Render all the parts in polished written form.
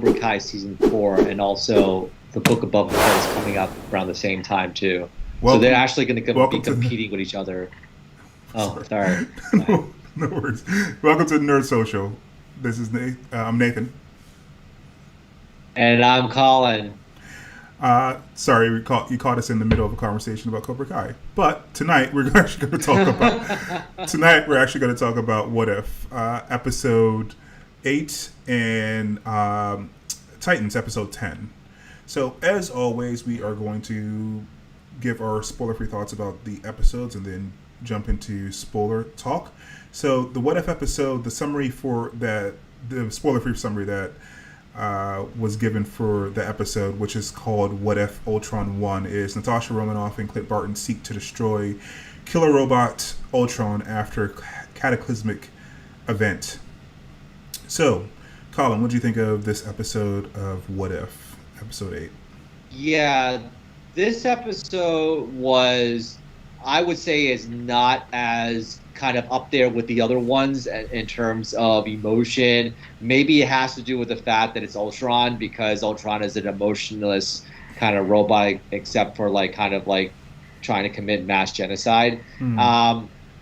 Cobra Kai season 4, and also the book Above the Fold is coming out around the same time too. So they're actually going to be competing with each other. Oh, sorry. No worries. Welcome to Nerd Social. This is I'm Nathan. And I'm Colin. Sorry, you caught us in the middle of a conversation about Cobra Kai. But tonight we're actually going to talk about What If, episode 8 and Titans episode 10. So as always, we are going to give our spoiler-free thoughts about the episodes and then jump into spoiler talk. So the What If episode, the spoiler-free summary that was given for the episode, which is called What If Ultron 1, is Natasha, Romanoff, and Clint Barton seek to destroy killer robot Ultron after a cataclysmic event. So, Colin, what do you think of this episode of What If, episode 8? Yeah, this episode was, I would say, is not as kind of up there with the other ones in terms of emotion. Maybe it has to do with the fact that it's Ultron, because Ultron is an emotionless kind of robot, except for kind of trying to commit mass genocide.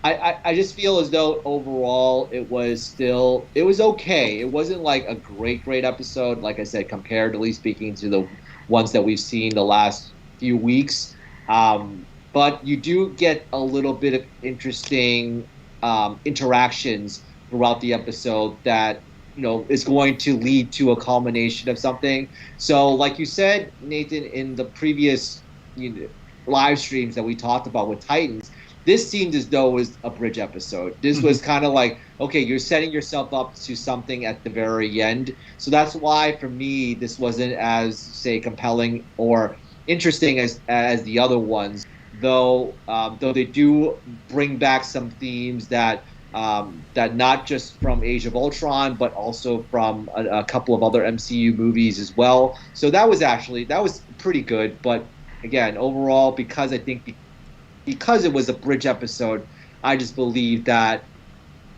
I just feel as though overall it was okay. It wasn't a great episode, like I said, comparatively speaking to the ones that we've seen the last few weeks. But you do get a little bit of interesting interactions throughout the episode that is going to lead to a culmination of something. So, like you said, Nathan, in the previous live streams that we talked about with Titans, this seemed as though it was a bridge episode. This was kind of okay, you're setting yourself up to something at the very end. So that's why, for me, this wasn't as, say, compelling or interesting as the other ones. Though they do bring back some themes that not just from Age of Ultron, but also from a couple of other MCU movies as well. So that was pretty good. But again, overall, because it was a bridge episode, I just believe that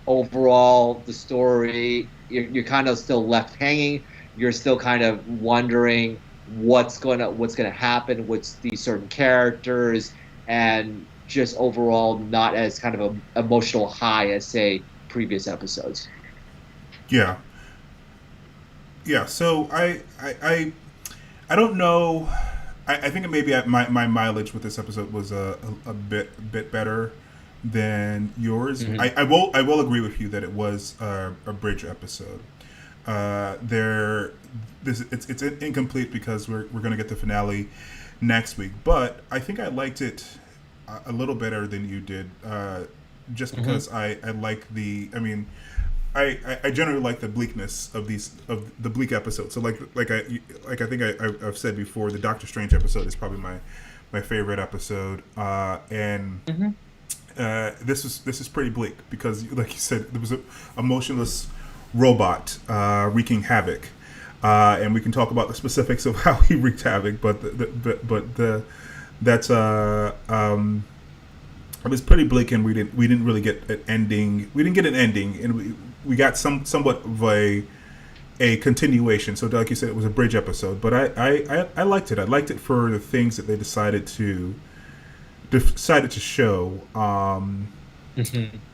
overall the story, you're kind of still left hanging. You're still kind of wondering what's gonna happen with these certain characters, and just overall not as kind of an emotional high as, say, previous episodes. Yeah. So I don't know. I think maybe my mileage with this episode was a bit better than yours. Mm-hmm. I will agree with you that it was a bridge episode. It's incomplete because we're going to get the finale next week, but I think I liked it a little better than you did, just because I like I generally like the bleakness of the bleak episodes. So I think I've said before, the Doctor Strange episode is probably my favorite episode, and this is pretty bleak because, like you said, there was a motionless robot wreaking havoc, and we can talk about the specifics of how he wreaked havoc, but it was pretty bleak, and we didn't really get an ending. We didn't get an ending, and we got somewhat of a continuation. So, like you said, it was a bridge episode, but I liked it. I liked it for the things that they decided to show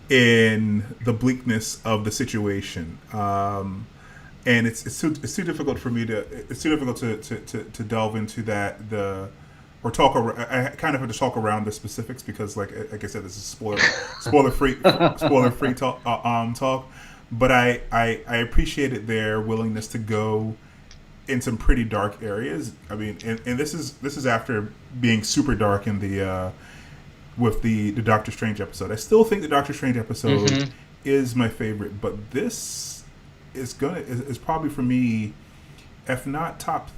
in the bleakness of the situation. And it's too difficult for me to delve into that or talk. I kind of have to talk around the specifics because, like I said, this is spoiler free talk. But I appreciated their willingness to go in some pretty dark areas. I mean, and this is after being super dark in the with the Doctor Strange episode. I still think the Doctor Strange episode is my favorite, but this is probably for me, if not top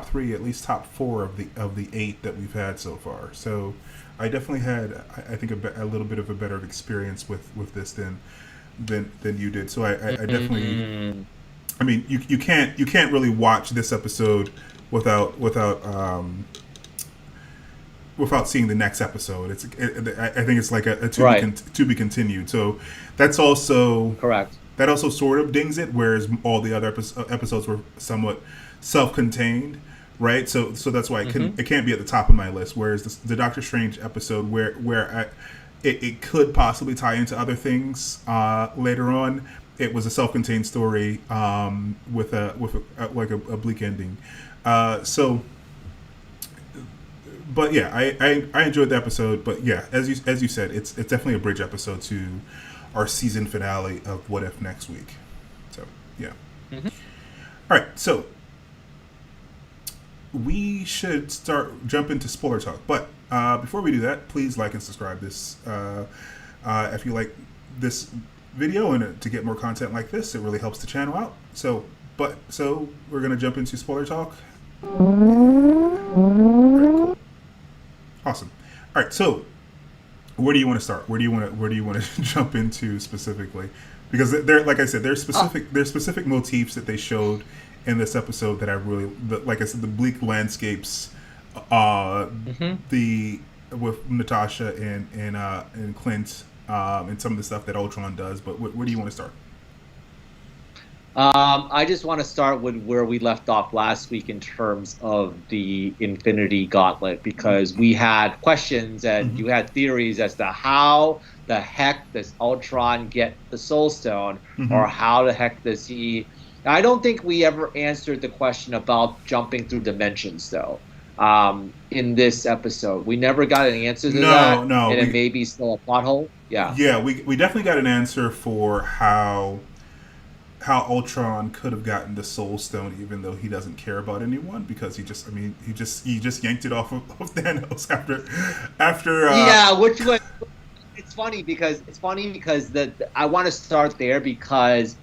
3, at least top 4 of the 8 that we've had so far. So I definitely had, I think, a little bit of a better experience with this than you did. So I definitely, I mean, you can't really watch this episode without seeing the next episode. I think it's like a to be continued. So that's also correct. that also sort of dings it, whereas all the other episodes were somewhat self-contained, right? So that's why it can't be at the top of my list. Whereas the Doctor Strange episode, where it could possibly tie into other things later on, it was a self-contained story with a like a bleak ending. But yeah, I enjoyed the episode. But yeah, as you said, it's definitely a bridge episode to our season finale of What If next week. So yeah. All right, so we should jump into spoiler talk. But before we do that, please like and subscribe this if you like this video, and to get more content like this, it really helps the channel out. So we're gonna jump into spoiler talk. Right, awesome. All right, so where do you want to start? Where do you want to jump into specifically? Because like I said, there's specific motifs that they showed in this episode that I really, like I said, the bleak landscapes, the with Natasha and Clint, and some of the stuff that Ultron does. But where do you want to start? I just want to start with where we left off last week in terms of the Infinity Gauntlet, because we had questions and you had theories as to how the heck does Ultron get the Soul Stone, or how the heck does he... I don't think we ever answered the question about jumping through dimensions, though, in this episode. We never got an answer to that. No. And it may be still a plot hole. Yeah. Yeah, we definitely got an answer for how Ultron could have gotten the Soul Stone, even though he doesn't care about anyone, because he just yanked it off of Thanos after. Yeah, which was... It's funny because I want to start there because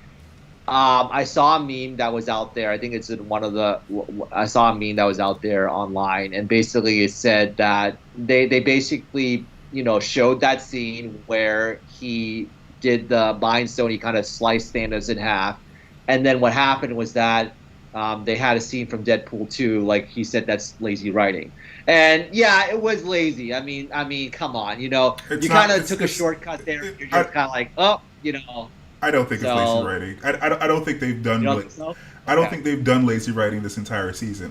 I saw a meme that was out there. I think it's in I saw a meme that was out there online, and basically it said that they basically showed that scene where he did the Mind Stone. He kind of sliced Thanos in half, and then what happened was that they had a scene from Deadpool 2, like he said, that's lazy writing. And yeah, it was lazy. I mean, come on, you kind of took a shortcut there. You're just kind of like, I don't think it's lazy writing. I don't think they've done. I don't think they've done lazy writing this entire season.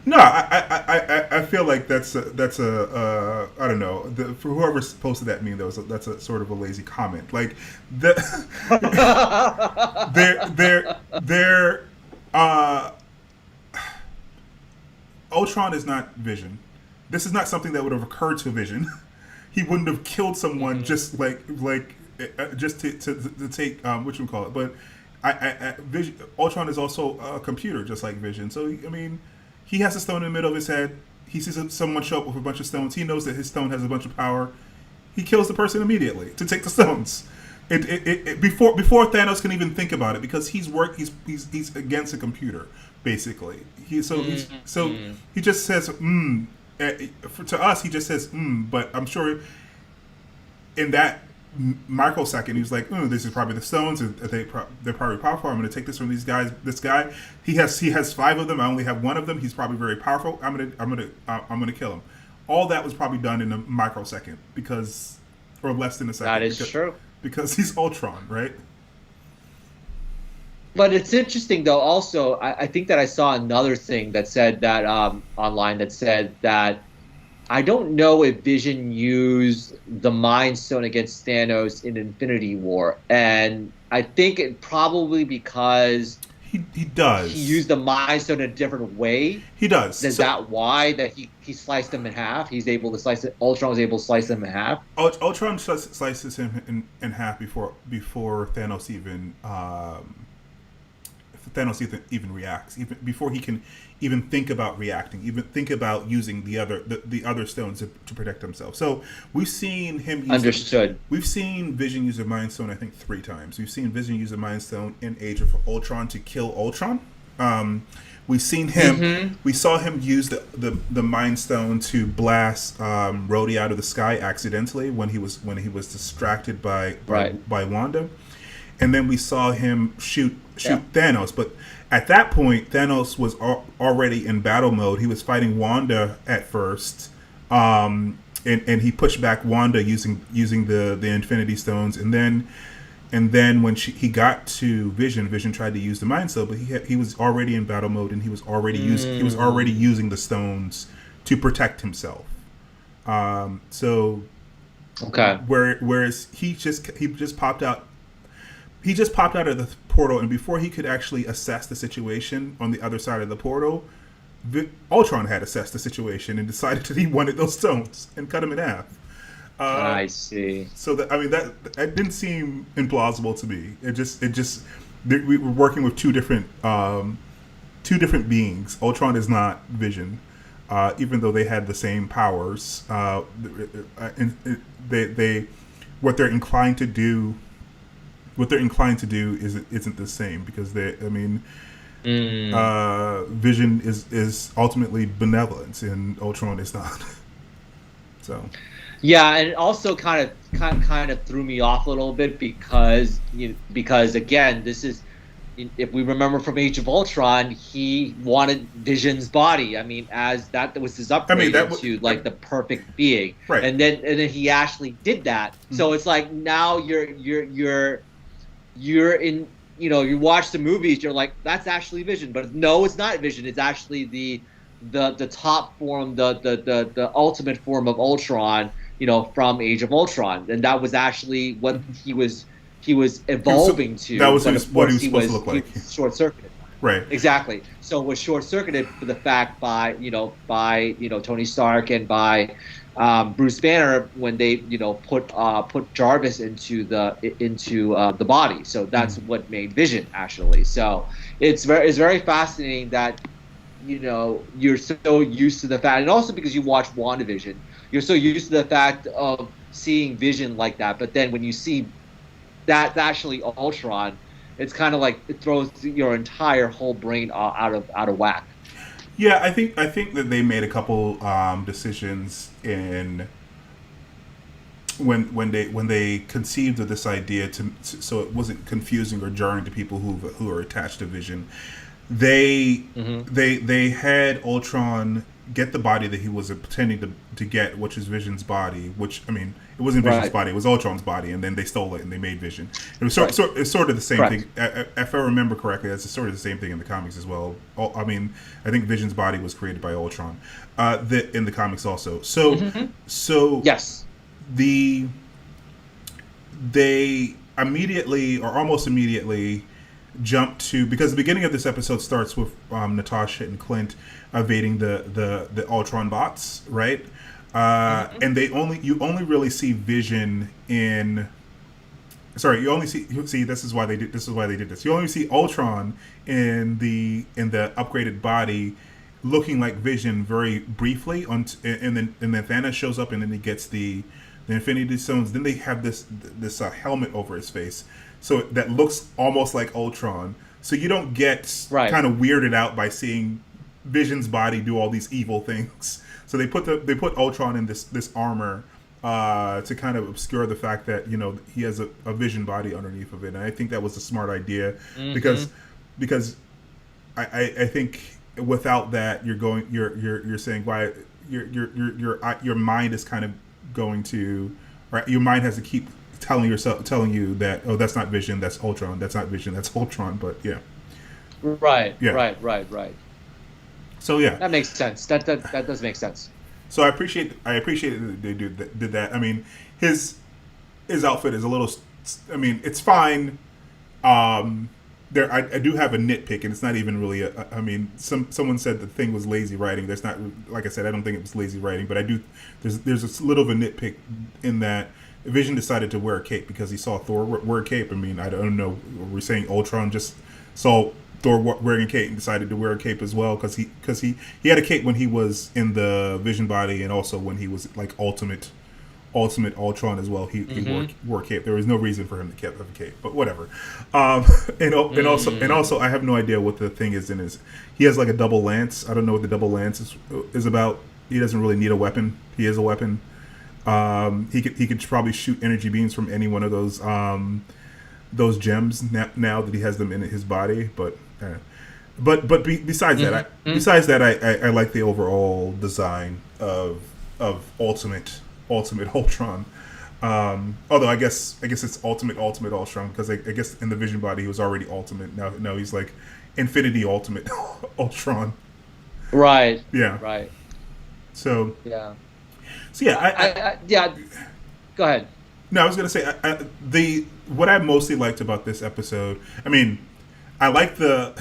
No, I feel like that's a I don't know, for whoever posted that meme, that's a sort of a lazy comment. Like Ultron is not Vision. This is not something that would have occurred to Vision. He wouldn't have killed someone just just to take what you call it. But Vision, Ultron is also a computer, just like Vision. So I mean, he has a stone in the middle of his head. He sees someone show up with a bunch of stones. He knows that his stone has a bunch of power. He kills the person immediately to take the stones. Before Thanos can even think about it, because he's against a computer, basically. He just says to us, he just says but I'm sure in that microsecond he was like, this is probably the stones, and they're probably powerful. I'm going to take this from these guys. This guy, he has 5 of them. I only have 1 of them. He's probably very powerful. I'm gonna kill him. All that was probably done in a microsecond, or less than a second. That is true, because he's Ultron, right? But it's interesting, though. Also, I think that I saw another thing that said that online, that said that I don't know if Vision used the Mind Stone against Thanos in Infinity War, and I think it probably because he does. He used the Mind Stone in a different way. He does. Is that why that he sliced him in half? He's able to slice it. Ultron was able to slice him in half. Ultron slices him in half before Thanos even reacts, even before he can even think about reacting, even think about using the other stones to protect himself. So we've seen him we've seen Vision use a Mind Stone, I think 3 times. We've seen Vision use a Mind Stone in Age of Ultron to kill Ultron. We've seen him. We saw him use the Mind Stone to blast Rhodey out of the sky accidentally when he was distracted by Wanda. And then we saw him shoot Thanos. But at that point, Thanos was already in battle mode. He was fighting Wanda at first. and he pushed back Wanda using the Infinity Stones, and then when he got to Vision tried to use the Mind Stone, but he was already in battle mode, and he was already using the stones to protect himself. So okay, whereas he just popped out. He just popped out of the portal, and before he could actually assess the situation on the other side of the portal, Ultron had assessed the situation and decided that he wanted those stones and cut him in half. I see. So that didn't seem implausible to me. It just we were working with two different beings. Ultron is not Vision, even though they had the same powers. They what they're inclined to do. What they're inclined to do isn't the same, because Vision is ultimately benevolent, and Ultron is not. So. Yeah, and it also kind of threw me off a little bit because again, this is, if we remember from Age of Ultron, he wanted Vision's body. I mean, as that was his upgrade to like the perfect being, right? And then he actually did that. Mm-hmm. So it's like now you're in, you watch the movies, you're like, that's actually Vision, but no, it's not Vision. It's actually the top form, the ultimate form of Ultron, from Age of Ultron, and that was actually what he was evolving to. That was what he was supposed to look like. Short circuited. Right. Exactly. So it was short circuited for the fact by Tony Stark and by Bruce Banner when they put Jarvis into the body. So that's what made Vision actually. So it's very fascinating that you're so used to the fact, and also because you watch WandaVision, you're so used to the fact of seeing Vision like that. But then when you see that's actually Ultron, it's kind of like it throws your entire whole brain out of whack. Yeah, I think that they made a couple decisions in when they conceived of this idea so it wasn't confusing or jarring to people who are attached to Vision. They had Ultron get the body that he was pretending to get, which is Vision's body. Which, I mean, it wasn't Vision's body; it was Ultron's body, and then they stole it and they made Vision. It was it's sort of the same thing. If I remember correctly, that's sort of the same thing in the comics as well. I mean, I think Vision's body was created by Ultron in the comics also. So yes, they immediately or almost immediately jump to, because the beginning of this episode starts with Natasha and Clint evading the Ultron bots, right? And you only really see Vision in. Sorry, you only see. This is why they did this. You only see Ultron in the upgraded body, looking like Vision very briefly. And then Thanos shows up, and then he gets the Infinity Stones. Then they have this helmet over his face, so that looks almost like Ultron. So you don't get kind of weirded out by seeing Vision's body do all these evil things. So they put Ultron in this armor to kind of obscure the fact that he has a Vision body underneath of it. And I think that was a smart idea because I think without that you're saying why your mind is kind of going to, right? Your mind has to keep telling you that, oh, that's not Vision, that's Ultron, that's not Vision, that's Ultron. But yeah, right. So yeah, that makes sense. That does make sense. So I appreciate that they did that. I mean, his outfit is a little. I mean, it's fine. I do have a nitpick, and it's not even really a. I mean, someone said the thing was lazy writing. There's not, like I said, I don't think it was lazy writing, but I do. There's a little of a nitpick in that Vision decided to wear a cape because he saw Thor wear a cape. I mean, I don't know. We're saying Ultron just saw Thor wearing a cape and decided to wear a cape as well because he had a cape when he was in the Vision body, and also when he was like ultimate Ultron as well. He wore a cape. There was no reason for him to have a cape, but whatever. And also I have no idea what the thing is in his. He has like a double lance. I don't know what the double lance is about. He doesn't really need a weapon. He is a weapon. He could probably shoot energy beams from any one of those gems now that he has them in his body. But besides that, I like the overall design of Ultimate Ultimate Ultron. Although I guess it's Ultimate Ultron because I guess in the Vision body he was already Ultimate. Now he's like Infinity Ultimate Ultron. Right. Yeah. Right. So yeah. So yeah, yeah. Go ahead. No, I was gonna say what I mostly liked about this episode. I mean, I like the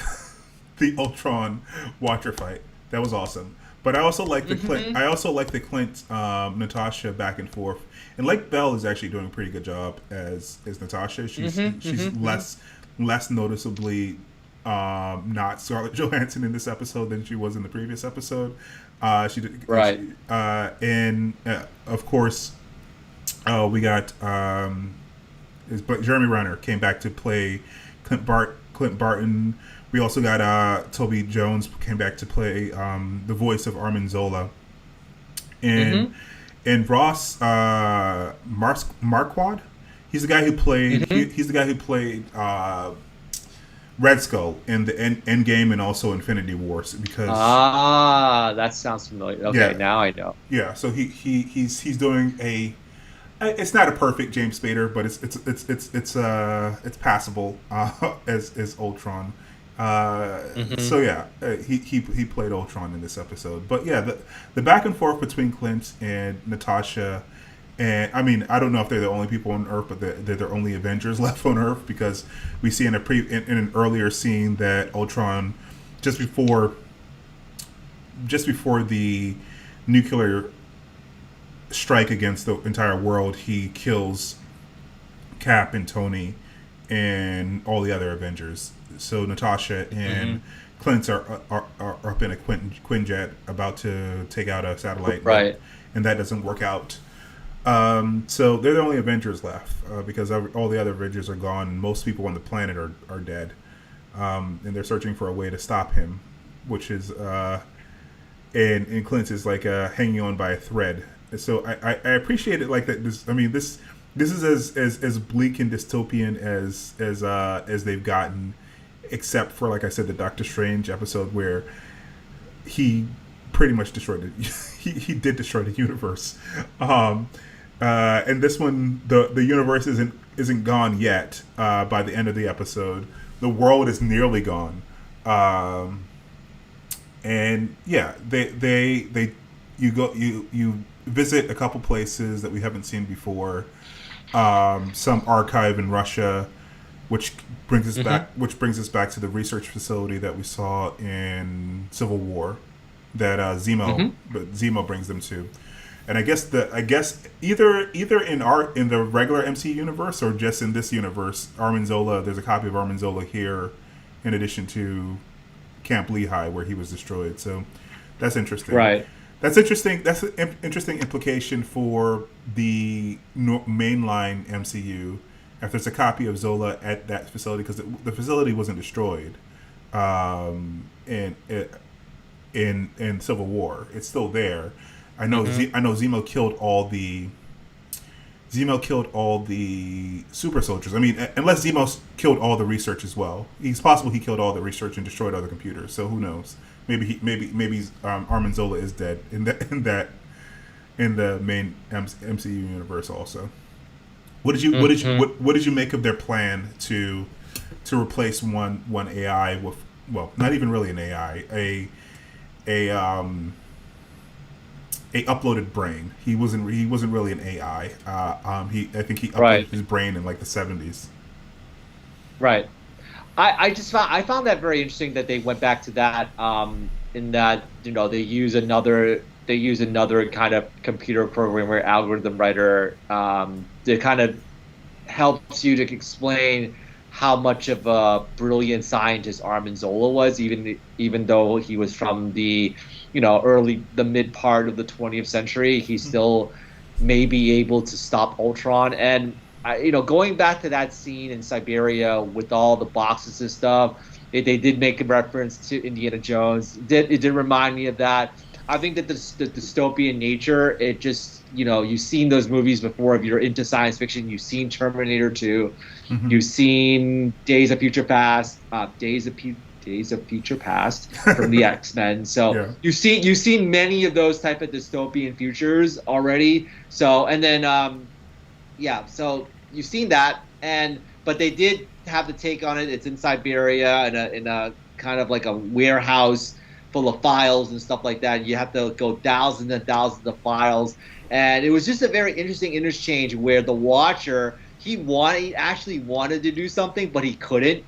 the Ultron Watcher fight. That was awesome. But I also like the Clint. I also like the Clint Natasha back and forth. And Lake Bell is actually doing a pretty good job as Natasha. She's less noticeably not Scarlett Johansson in this episode than she was in the previous episode. She did right. And of course, we got Jeremy Renner came back to play Clint Barton. We also got Toby Jones came back to play the voice of Arnim Zola, and Ross Marquand. He's the guy who played. He's the guy who played Red Skull in the Endgame and also Infinity Wars. Because that sounds familiar. Okay, yeah. Now I know. Yeah, so he's doing a. It's not a perfect James Spader, but it's passable as Ultron. So yeah, he played Ultron in this episode. But yeah, the back and forth between Clint and Natasha, and I mean, I don't know if they're the only people on Earth, but they're the only Avengers left on Earth, because we see in an earlier scene that Ultron, just before the nuclear strike against the entire world, he kills Cap and Tony and all the other Avengers. So Natasha and Clint are up in a Quinjet about to take out a satellite, right? And that doesn't work out. So they're the only Avengers left because all the other Avengers are gone. Most people on the planet are dead, and they're searching for a way to stop him, which is and Clint is like hanging on by a thread. So I appreciate it like that. This is as bleak and dystopian as they've gotten, except for, like I said, the Doctor Strange episode where he pretty much destroyed it. he did destroy the universe. And this one, the universe isn't gone yet. By the end of the episode, the world is nearly gone. And yeah, you visit a couple places that we haven't seen before. Some archive in Russia, which brings us back to the research facility that we saw in Civil War, that Zemo brings them to. And I guess either in the regular MC universe or just in this universe, Arnim Zola, there's a copy of Arnim Zola here, in addition to Camp Lehigh where he was destroyed. So that's interesting. Right. That's interesting. That's an interesting implication for the mainline MCU. If there's a copy of Zola at that facility, because the facility wasn't destroyed in Civil War, it's still there. I know Zemo killed all the super soldiers. I mean, unless Zemo killed all the research as well, it's possible he killed all the research and destroyed other computers. So who knows? Maybe Arnim Zola is dead in the main MCU universe also. What did you make of their plan to replace one AI with, well, not even really an AI, a uploaded brain? He wasn't really an AI. I think he uploaded his brain in like the 70s. Right. I found that very interesting that they went back to that, in that, they use another kind of computer programmer, algorithm writer, that kind of helps you to explain how much of a brilliant scientist Arnim Zola was, even though he was from the mid part of the 20th century. He still may be able to stop Ultron. And going back to that scene in Siberia with all the boxes and stuff, they did make a reference to Indiana Jones. It did remind me of that. I think that the dystopian nature, it just, you've seen those movies before. If you're into science fiction, you've seen Terminator 2, you've seen Days of Future Past, Days of Days of Future Past from the X-Men. So Yeah. you've seen many of those type of dystopian futures already. So and then so you've seen that, but they did have the take on it. It's in Siberia in a kind of like a warehouse full of files and stuff like that. You have to go thousands and thousands of files, and it was just a very interesting interchange where the Watcher he actually wanted to do something, but he couldn't.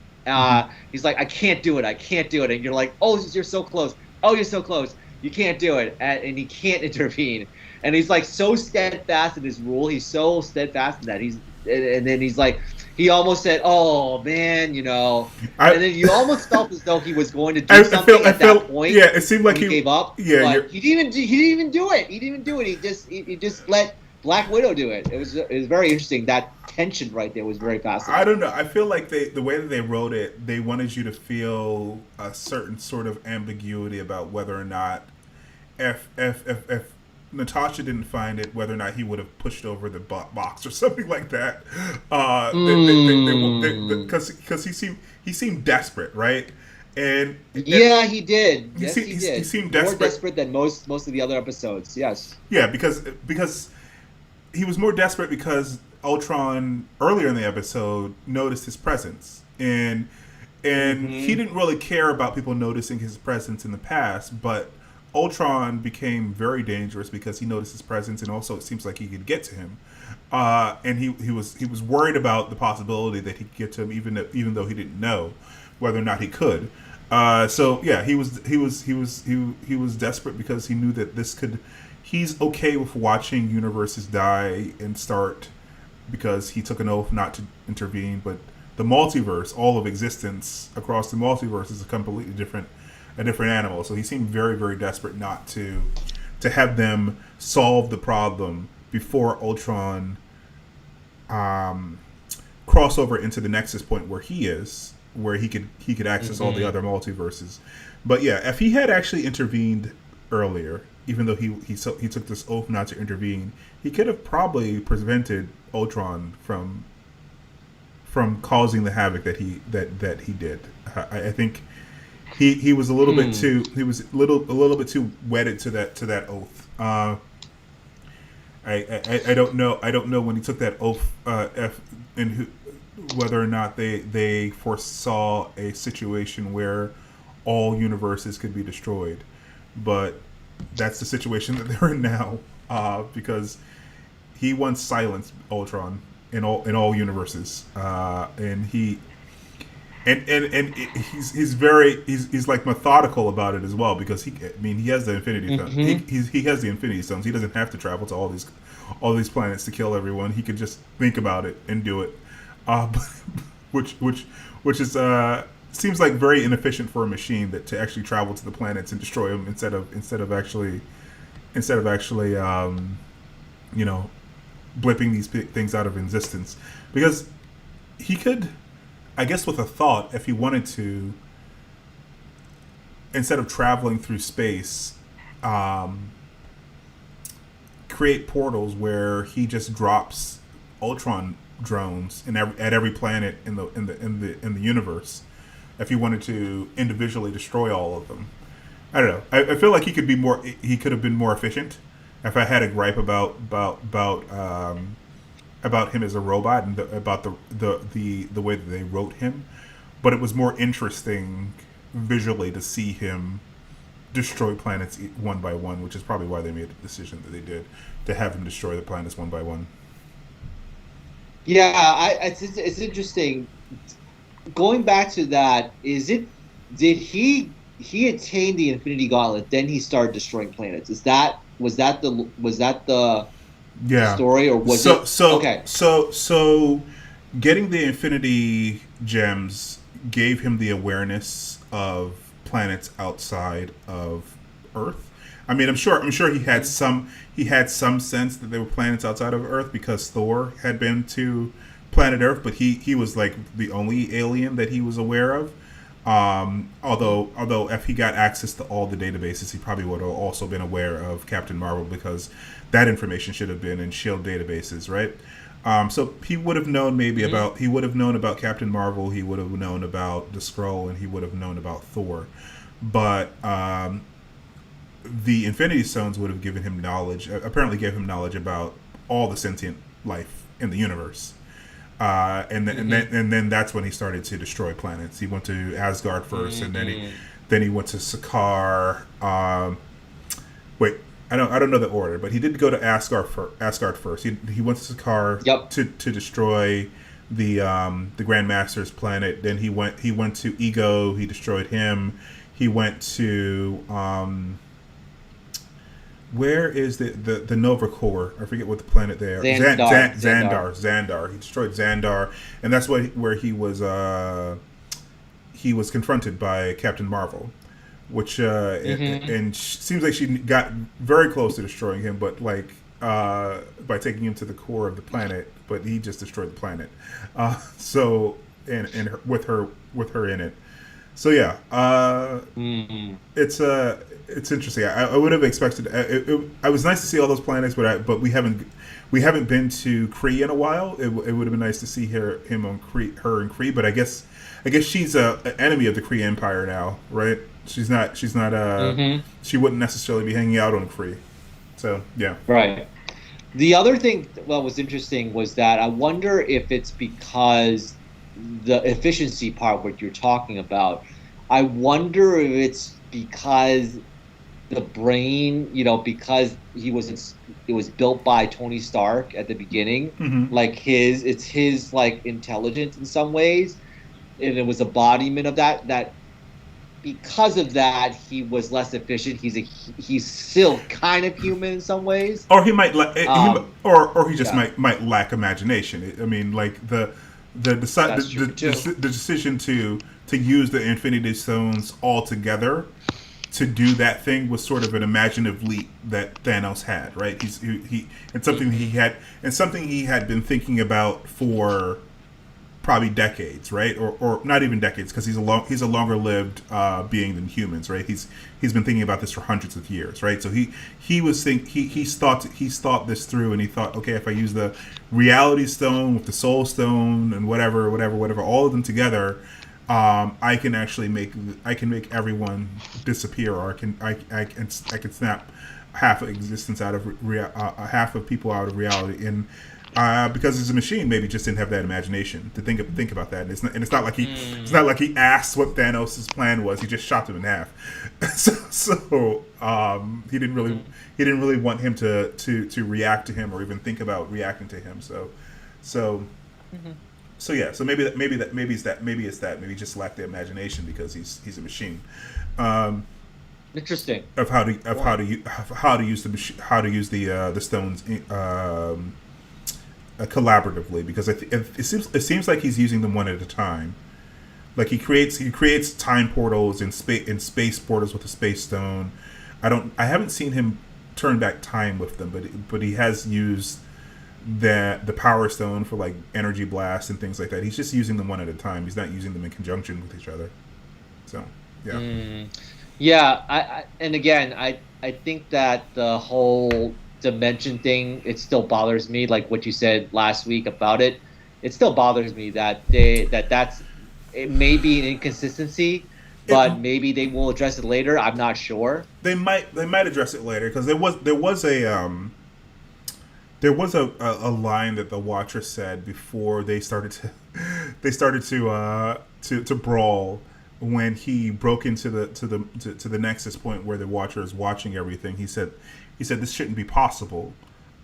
He's like, I can't do it, and you're like, oh, you're so close, you're so close, you can't do it, and he can't intervene, and he's like so steadfast in his rule, he's so steadfast in that and then he's like, he almost said, oh man, and then you almost felt as though he was going to do something at that point. Yeah, it seemed like he gave up. Yeah, but he didn't even do it. He just let Black Widow do it. It was very interesting. That tension right there was very fascinating. I don't know. I feel like the way that they wrote it, they wanted you to feel a certain sort of ambiguity about whether or not if Natasha didn't find it, whether or not he would have pushed over the box or something like that. Because he seemed desperate, right? And yeah, he did. He did. He seemed desperate. More desperate than most of the other episodes. Yes. Yeah, because he was more desperate because Ultron earlier in the episode noticed his presence, and he didn't really care about people noticing his presence in the past, but Ultron became very dangerous because he noticed his presence, and also it seems like he could get to him, and he was worried about the possibility that he could get to him, even though he didn't know whether or not he could. So yeah, he was desperate because he knew that this could. He's okay with watching universes die and start because he took an oath not to intervene. But the multiverse, all of existence across the multiverse, is a completely different animal. So he seemed very, very desperate not to have them solve the problem before Ultron cross over into the Nexus point where he is, where he could access all the other multiverses. But yeah, if he had actually intervened earlier, even though he took this oath not to intervene, he could have probably prevented Ultron from causing the havoc that he did. I think he was a little bit too a little bit too wedded to that oath. I don't know when he took that oath whether or not they foresaw a situation where all universes could be destroyed, but that's the situation that they're in now, because he once silenced Ultron in all universes, and he's like methodical about it as well, because he has the Infinity Stone. He has the Infinity Stones. He doesn't have to travel to all these planets to kill everyone. He could just think about it and do it, which is seems like very inefficient for a machine to actually travel to the planets and destroy them instead of actually blipping these things out of existence. Because he could, I guess, with a thought, if he wanted to, instead of traveling through space, create portals where he just drops Ultron drones at every planet in the universe. If he wanted to individually destroy all of them, I don't know. I feel like he could have been more efficient. If I had a gripe about him as a robot and about the way that they wrote him, but it was more interesting visually to see him destroy planets one by one, which is probably why they made the decision that they did to have him destroy the planets one by one. Yeah, it's interesting. Going back to that, did he attain the Infinity Gauntlet, then he started destroying planets? Was that the story, or was it okay? So getting the Infinity Gems gave him the awareness of planets outside of Earth. I mean, I'm sure he had some sense that there were planets outside of Earth because Thor had been to planet Earth, but he was like the only alien that he was aware of. Although if he got access to all the databases, he probably would have also been aware of Captain Marvel, because that information should have been in SHIELD databases, right? So he would have known maybe about he would have known about Captain Marvel. He would have known about the Skrull, and he would have known about Thor. But the Infinity Stones would have given him knowledge. Apparently, gave him knowledge about all the sentient life in the universe. And then that's when he started to destroy planets. He went to Asgard first, and then he went to Sakaar. Wait, I don't know the order, but he did go to Asgard first. He went to Sakaar to destroy the Grandmaster's planet. Then he went to Ego. He destroyed him. He went to where is the Nova Core? I forget what the planet there. Xandar. He destroyed Xandar, and that's where he was confronted by Captain Marvel, which and seems like she got very close to destroying him, but like by taking him to the core of the planet, but he just destroyed the planet. So and with her in it. So yeah, it's interesting. I would have expected. I was nice to see all those planets, but we haven't been to Kree in a while. It would have been nice to see her in Kree, but I guess she's an enemy of the Kree Empire now, right? She's not. She wouldn't necessarily be hanging out on Kree. So yeah, right. The other thing that was interesting was that I wonder if it's because the efficiency part, what you're talking about, I wonder if it's because the brain, because it was built by Tony Stark at the beginning, like it's his like intelligence in some ways, and it was embodiment of that because of that he was less efficient. He's still kind of human in some ways, or he might or he just might lack imagination. I mean, like the decision to use the Infinity Stones all together to do that thing was sort of an imaginative leap that Thanos had, right? Something he had been thinking about for probably decades, right? Or not even decades, because he's a longer lived being than humans, right? He's been thinking about this for hundreds of years, right? So he's thought this through, and he thought, okay, if I use the Reality Stone with the Soul Stone and whatever, all of them together, I can actually make everyone disappear, or I can snap half of existence out of half of people out of reality, and because he's a machine, maybe just didn't have that imagination to think about that. And it's not like he asked what Thanos' plan was. He just shot him in half. So he didn't really want him to react to him or even think about reacting to him. So yeah. So maybe it's that. Maybe he just lacked the imagination because he's a machine. Interesting. Of how to use the stones. Collaboratively, because it seems like he's using them one at a time. Like he creates time portals and space portals with the space stone. I haven't seen him turn back time with them, but he has used the power stone for like energy blast and things like that. He's just using them one at a time. He's not using them in conjunction with each other. So yeah. Yeah, and again, I think that the whole dimension thing, it still bothers me, like what you said last week about it. It still bothers me that it may be an inconsistency, but maybe they will address it later. I'm not sure. They might address it later, because there was a line that the Watcher said before they started to brawl, when he broke into the Nexus point where the Watcher is watching everything. He said this shouldn't be possible,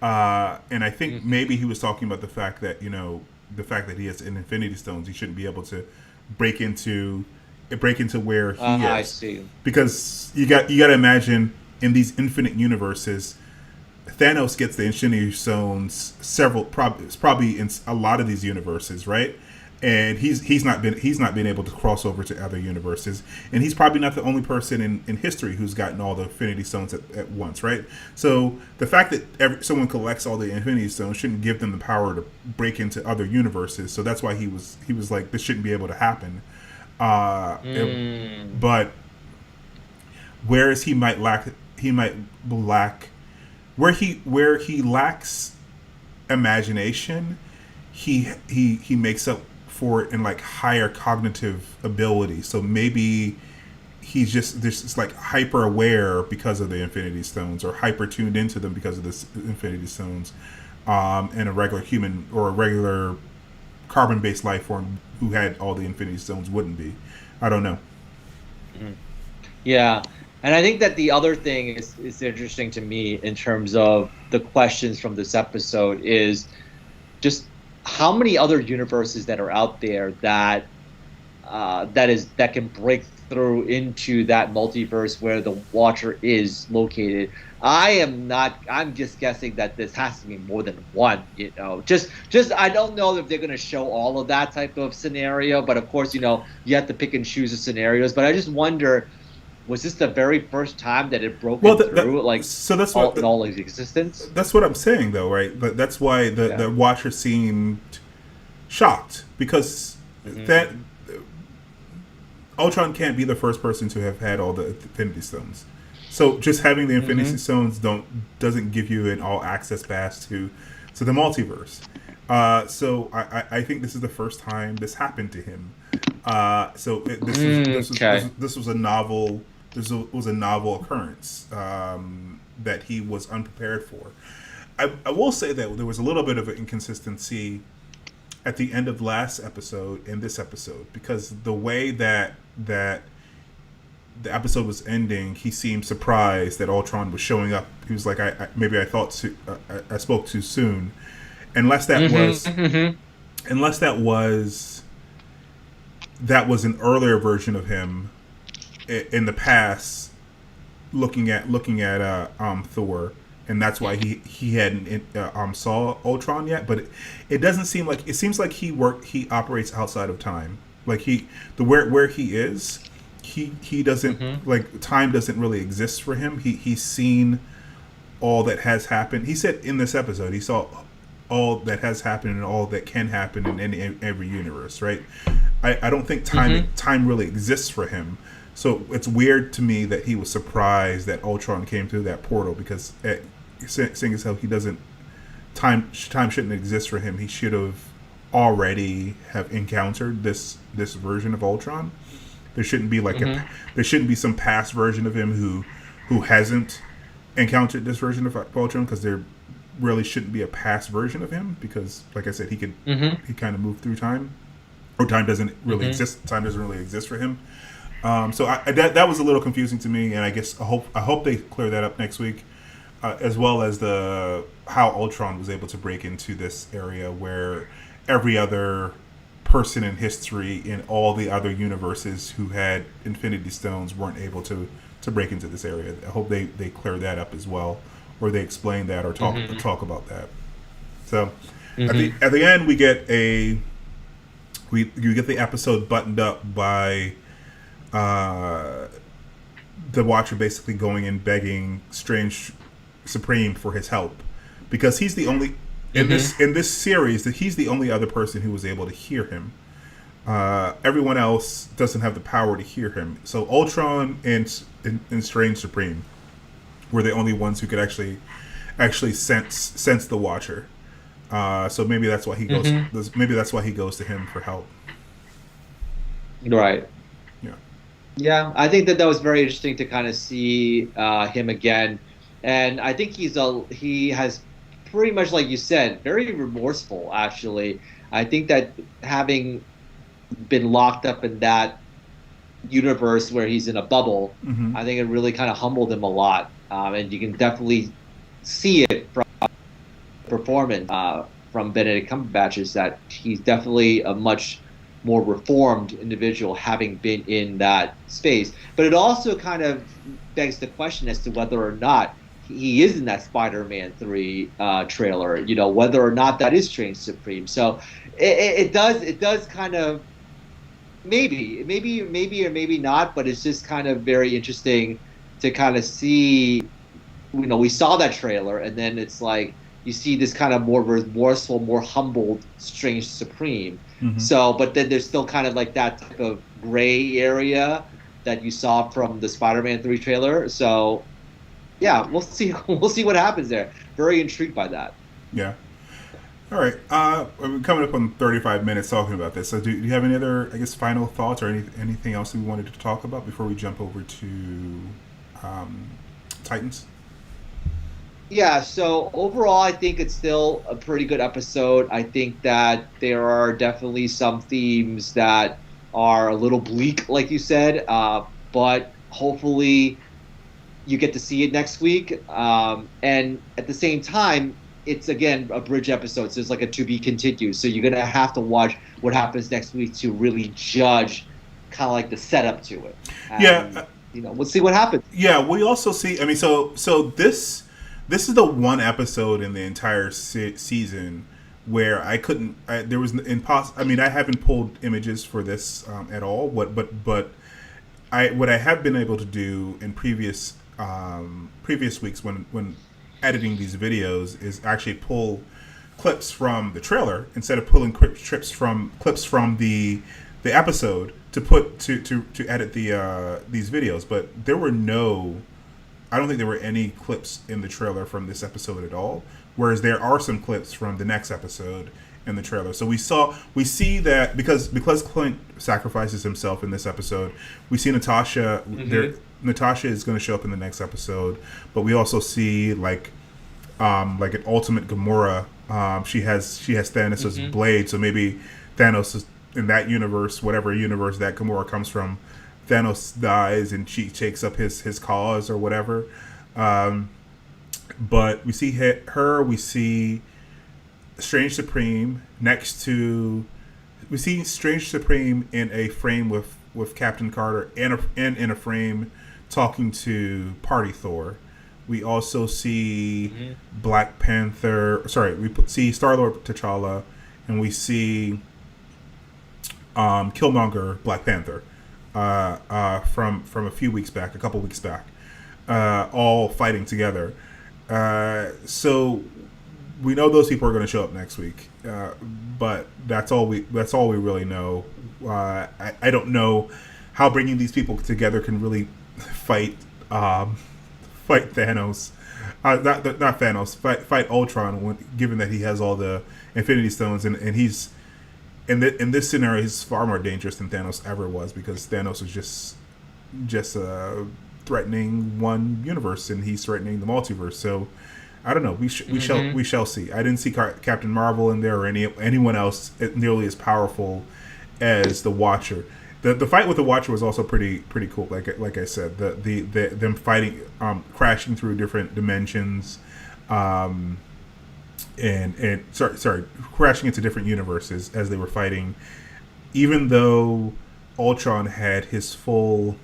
and I think maybe he was talking about the fact that he has an Infinity Stones, he shouldn't be able to break into where he is. I see. Because you got to imagine, in these infinite universes, Thanos gets the Infinity Stones probably in a lot of these universes, right? And he's not been able to cross over to other universes, and he's probably not the only person in history who's gotten all the Infinity Stones at once, right? So the fact that someone collects all the Infinity Stones shouldn't give them the power to break into other universes. So that's why he was like, this shouldn't be able to happen. But whereas he might lack where he lacks imagination he makes up for it in like higher cognitive ability. So maybe he's just this like hyper aware because of the Infinity Stones, or hyper tuned into them because of the Infinity Stones, and a regular human or a regular carbon based life form who had all the Infinity Stones wouldn't be. I don't know. Yeah. And I think that the other thing is interesting to me in terms of the questions from this episode is just how many other universes that are out there that can break through into that multiverse where the Watcher is located. I'm just guessing that this has to be more than one, just I don't know if they're going to show all of that type of scenario, but of course, you have to pick and choose the scenarios. But I just wonder, was this the very first time that it broke through, in all of existence? That's what I'm saying, though, right? But that's why the Watcher seemed shocked, because that Ultron can't be the first person to have had all the Infinity Stones. So just having the Infinity Stones doesn't give you an all access pass to the multiverse. So I think this is the first time this happened to him. This was a novel. This was a novel occurrence that he was unprepared for. I will say that there was a little bit of an inconsistency at the end of last episode and this episode, because the way that the episode was ending, he seemed surprised that Ultron was showing up. He was like, I spoke too soon. Unless that was an earlier version of him in the past, looking at Thor, and that's why he hadn't saw Ultron yet. But it doesn't seem like, it seems like he operates outside of time. Like where he is, he doesn't like, time doesn't really exist for him. He's seen all that has happened. He said in this episode he saw all that has happened and all that can happen in every universe, right? I don't think time really exists for him. So it's weird to me that he was surprised that Ultron came through that portal, because seeing as how he doesn't, time shouldn't exist for him. He should have already have encountered this version of Ultron. There shouldn't be like there shouldn't be some past version of him who hasn't encountered this version of Ultron, because there really shouldn't be a past version of him, because like I said, he kind of moved through time, or time doesn't really exist. Time doesn't really exist for him. So that was a little confusing to me, and I guess I hope they clear that up next week, as well as how Ultron was able to break into this area where every other person in history in all the other universes who had Infinity Stones weren't able to break into this area. I hope they clear that up as well, or they explain that, or talk about that. So at the end we get you get the episode buttoned up by the Watcher basically going and begging Strange Supreme for his help, because he's the only in this series that he's the only other person who was able to hear him. Everyone else doesn't have the power to hear him. So Ultron and Strange Supreme were the only ones who could actually sense the Watcher. So maybe that's why he goes. Maybe that's why he goes to him for help. Right. Yeah. Yeah, I think that was very interesting to kind of see him again, and I think he has pretty much, like you said, very remorseful. Actually, I think that having been locked up in that universe where he's in a bubble, I think it really kind of humbled him a lot, and you can definitely see it from performance from Benedict Cumberbatch, is that he's definitely a much more reformed individual, having been in that space. But it also kind of begs the question as to whether or not he is in that Spider-Man 3 trailer, whether or not that is Strange Supreme. So it does kind of maybe or maybe not, but it's just kind of very interesting to kind of see. We saw that trailer, and then it's like you see this kind of more remorseful, more humbled Strange Supreme. So, but then there's still kind of like that type of gray area that you saw from the Spider-Man 3 trailer. So, yeah, we'll see what happens there. Very intrigued by that. Yeah. All right. We're coming up on 35 minutes talking about this. So, do you have any other, I guess, final thoughts or anything else that we wanted to talk about before we jump over to Titans? Yeah, so overall, I think it's still a pretty good episode. I think that there are definitely some themes that are a little bleak, like you said, but hopefully you get to see it next week. And at the same time, it's again a bridge episode, so it's like a to be continued. So you're gonna have to watch what happens next week to really judge, kind of like the setup to it. And, Yeah. we'll see what happens. Yeah. We also see. I mean, so this is the one episode in the entire season where I couldn't. There was impossible. I mean, I haven't pulled images for this at all. But what I have been able to do in previous weeks when editing these videos is actually pull clips from the trailer instead of pulling clips from the episode to put to edit these videos. But there were no. I don't think there were any clips in the trailer from this episode at all. Whereas there are some clips from the next episode in the trailer. So we see that because Clint sacrifices himself in this episode, we see Natasha. Natasha is going to show up in the next episode, but we also see like an ultimate Gamora. She has Thanos' blade, so maybe Thanos is in that universe, whatever universe that Gamora comes from. Thanos dies and she takes up his cause or whatever. But we see her. We see Strange Supreme next to. We see Strange Supreme in a frame with Captain Carter and in a frame talking to Party Thor. We also see Black Panther. Sorry, we see Star-Lord T'Challa, and we see Killmonger Black Panther from a few weeks back, a couple weeks back, all fighting together. So we know those people are going to show up next week, but that's all we really know. I don't know how bringing these people together can really fight Thanos. Not Thanos. Fight Ultron. Given that he has all the Infinity Stones and he's in this scenario, he's far more dangerous than Thanos ever was because Thanos is just threatening one universe and he's threatening the multiverse. So I don't know. We shall see. I didn't see Captain Marvel in there or anyone else nearly as powerful as the Watcher. The fight with the Watcher was also pretty cool. Like I said, them fighting, crashing through different dimensions, and crashing into different universes as they were fighting. Even though Ultron had the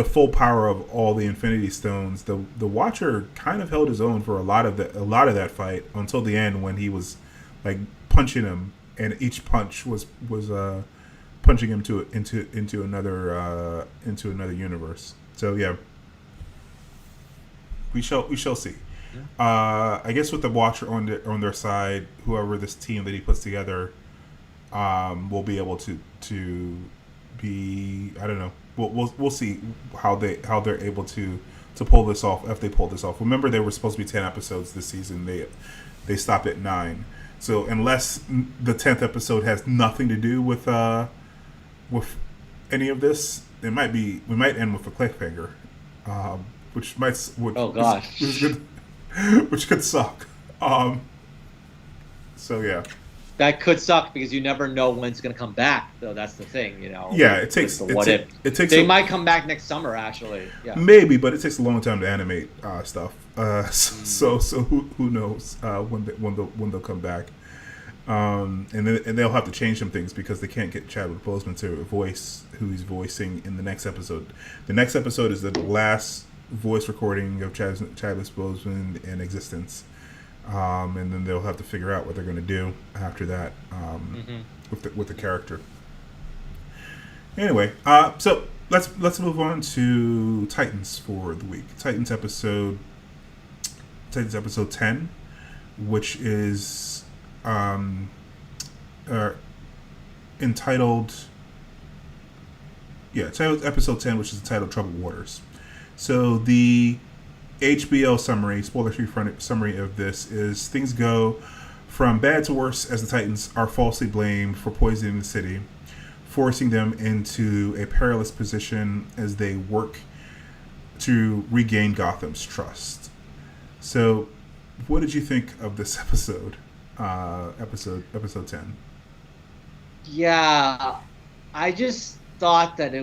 full power of all the Infinity Stones, the Watcher kind of held his own for a lot of that fight until the end when he was like punching him, and each punch was punching him into another universe. So yeah, we shall see. I guess with the Watcher on their side, whoever this team that he puts together, will be able to be. I don't know. We'll see how they're able to pull this off, if they pull this off. Remember, they were supposed to be 10 episodes this season. They stopped at 9. So unless the 10th episode has nothing to do with any of this, we might end with a cliffhanger, which oh gosh, which could suck. So yeah. That could suck because you never know when it's going to come back. So that's the thing, Yeah, it takes. They might come back next summer, actually. Yeah. Maybe, but it takes a long time to animate stuff. So who knows when they'll come back? And they'll have to change some things because they can't get Chadwick Boseman to voice who he's voicing in the next episode. The next episode is the last voice recording of Chadwick Boseman in existence. And then they'll have to figure out what they're going to do after that with the character. Anyway, so let's move on to Titans for the week. Titans episode 10, which is entitled episode 10, which is entitled Troubled Waters. So the HBO summary, spoiler-free summary of this is things go From bad to worse, as the Titans are falsely blamed for poisoning the city, forcing them into a perilous position as they work to regain Gotham's trust. So, what did you think of this episode? Episode 10. Yeah, I just thought that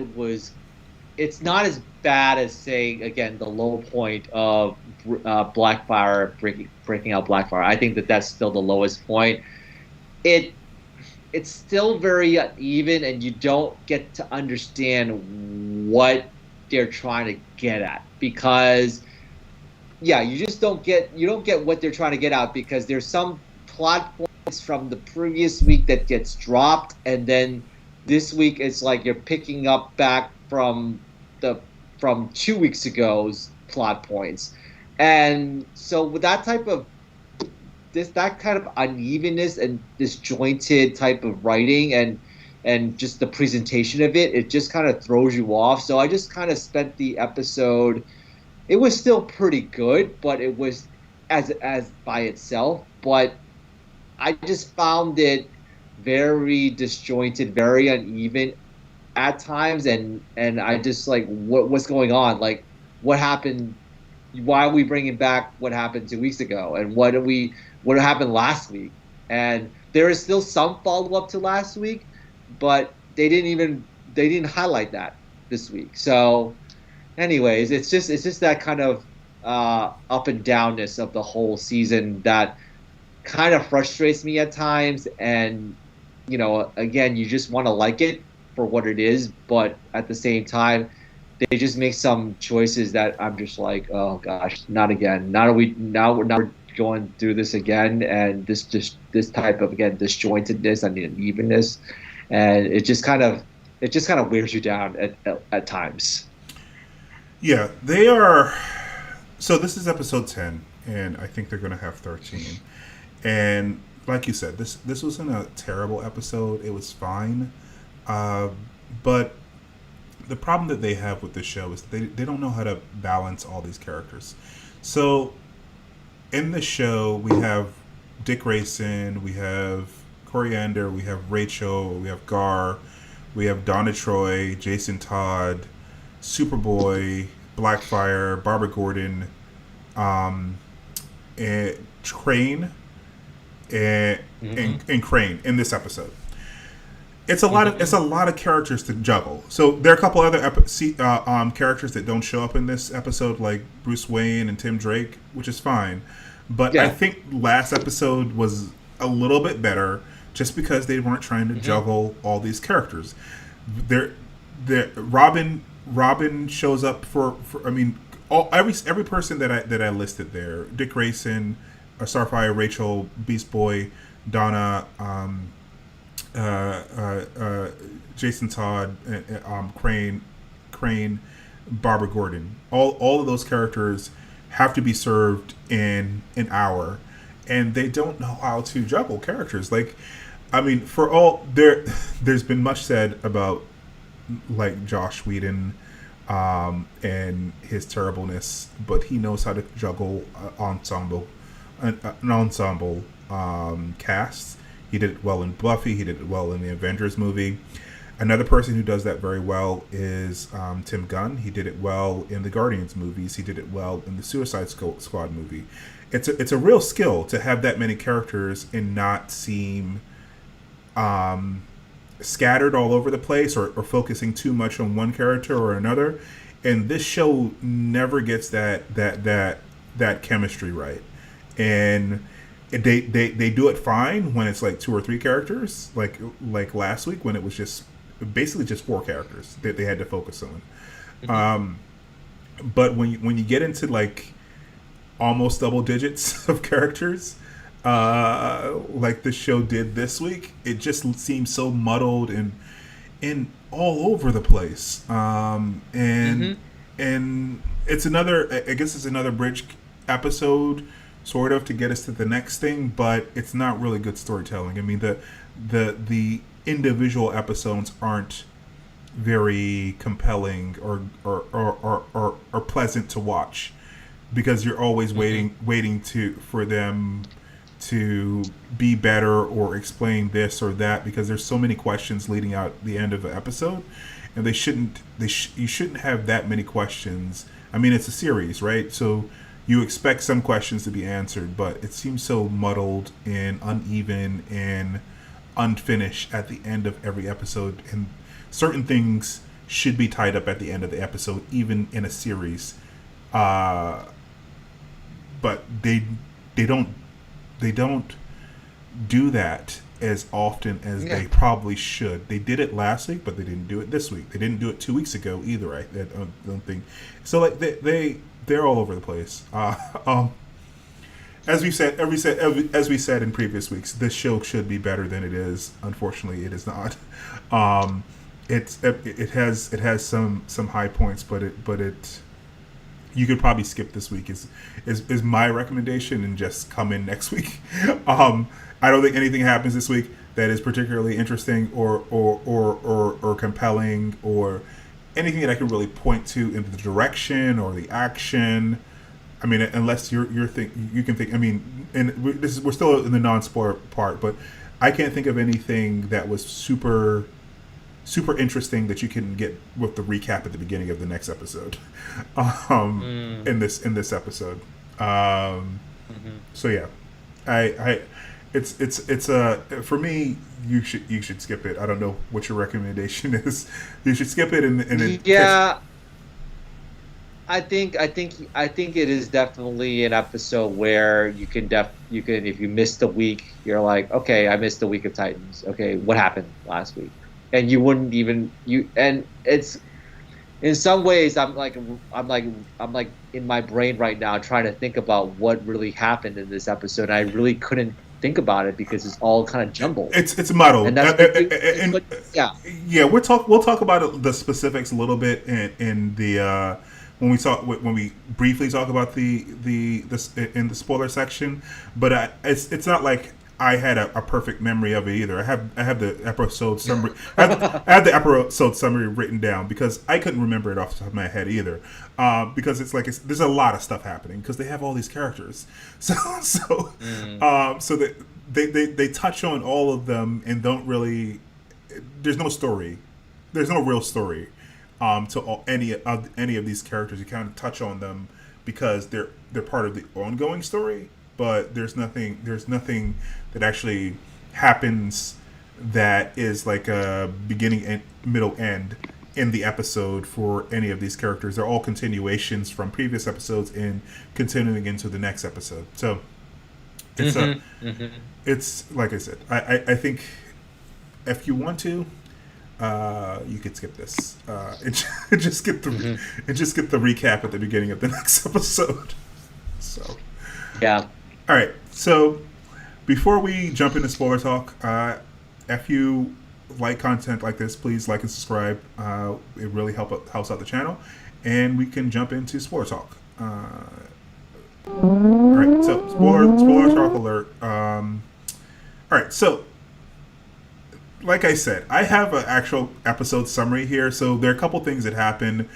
it's not as bad as saying, again, the low point of Blackfire breaking out Blackfire. I think that that's still the lowest point. It's still very uneven, and you don't get to understand what they're trying to get at, because you don't get what they're trying to get out, because there's some plot points from the previous week that gets dropped, and then this week it's like you're picking up back from 2 weeks ago's plot points. And so with that kind of unevenness and disjointed type of writing and just the presentation of it just kind of throws you off. So I just kind of spent the episode. It was still pretty good, but it was as by itself. But I just found it very disjointed, very uneven at times, and I just like, what's going on? Like, what happened? Why are we bringing back what happened 2 weeks ago? And what happened last week? And there is still some follow up to last week, but they didn't highlight that this week. So, anyways, it's just that kind of up and downness of the whole season that kind of frustrates me at times. And again, you just want to like it for what it is, but at the same time, they just make some choices that I'm just like, oh gosh, not again. Now we're going through this again, and this type of, again, disjointedness and unevenness, and it just kind of wears you down at times. Yeah, they are. So this is episode 10, and I think they're going to have 13. And like you said, this wasn't a terrible episode. It was fine, but the problem that they have with this show is they don't know how to balance all these characters. So in the show, we have Dick Grayson, we have Koriand'r, we have Rachel, we have Gar, we have Donna Troy, Jason Todd, Superboy, Blackfire, Barbara Gordon, and Crane, and Crane in this episode. It's a lot of characters to juggle. So there are a couple other characters that don't show up in this episode, like Bruce Wayne and Tim Drake, which is fine. But I think last episode was a little bit better, just because they weren't trying to juggle all these characters. Robin shows up for I mean, every person that I listed there: Dick Grayson, Starfire, Rachel, Beast Boy, Donna, Jason Todd, Crane, Barbara Gordon. All of those characters have to be served in an hour, and they don't know how to juggle characters. Like, I mean, there's been much said about, like, Joss Whedon and his terribleness, but he knows how to juggle an ensemble cast. He did it well in Buffy. He did it well in the Avengers movie. Another person who does that very well is Tim Gunn. He did it well in the Guardians movies. He did it well in the Suicide Squad movie. It's a real skill to have that many characters and not seem scattered all over the place or focusing too much on one character or another. And this show never gets that chemistry right. And they do it fine when it's like 2 or 3 characters, like last week when it was basically just 4 characters that they had to focus on. But when you get into like almost double digits of characters, like the show did this week, it just seems so muddled and all over the place. And it's another bridge episode, sort of, to get us to the next thing, but it's not really good storytelling. I mean, the individual episodes aren't very compelling or pleasant to watch, because you're always waiting for them to be better or explain this or that, because there's so many questions leading out the end of the episode, and you shouldn't have that many questions. I mean, it's a series, right? So you expect some questions to be answered, but it seems so muddled and uneven and unfinished at the end of every episode, and certain things should be tied up at the end of the episode, even in a series. But they don't do that as often as they probably should. They did it last week, but they didn't do it this week. They didn't do it 2 weeks ago either. I don't think so. Like they're all over the place. As we said in previous weeks, this show should be better than it is. Unfortunately, it is not. It has some high points, but it you could probably skip this week is my recommendation and just come in next week. I don't think anything happens this week that is particularly interesting or compelling or anything that I can really point to in the direction or the action. I mean, unless you can think. I mean, and we're still in the non-spoiler part, but I can't think of anything that was super interesting that you can get with the recap at the beginning of the next episode. In this episode. So yeah, it's for me. You should skip it. I don't know what your recommendation is. You should skip it and yeah. I think it is definitely an episode where you can if you missed a week, you're like, okay, I missed a week of Titans. Okay, what happened last week? And you wouldn't even and it's in some ways I'm like in my brain right now trying to think about what really happened in this episode. I really couldn't think about it because it's all kind of jumbled. It's muddled. And that's we'll talk about the specifics a little bit in the when we briefly talk about this in the spoiler section. But it's not like I had a perfect memory of it either. I have the episode summary. I have the episode summary written down because I couldn't remember it off the top of my head either. Because there's a lot of stuff happening because they have all these characters. So that they touch on all of them and don't really. There's no story. There's no real story to any of these characters. You kind of touch on them because they're part of the ongoing story. But there's nothing that actually happens that is like a beginning and middle end in the episode for any of these characters. They're all continuations from previous episodes and continuing into the next episode. So it's it's like I said. I think if you want to, you could skip this and just get the recap at the beginning of the next episode. So yeah. All right, so before we jump into spoiler talk, if you like content like this, please like and subscribe. It really helps out the channel, and we can jump into spoiler talk. All right, so spoiler talk alert. All right, so like I said, I have an actual episode summary here. So there are a couple things that happen.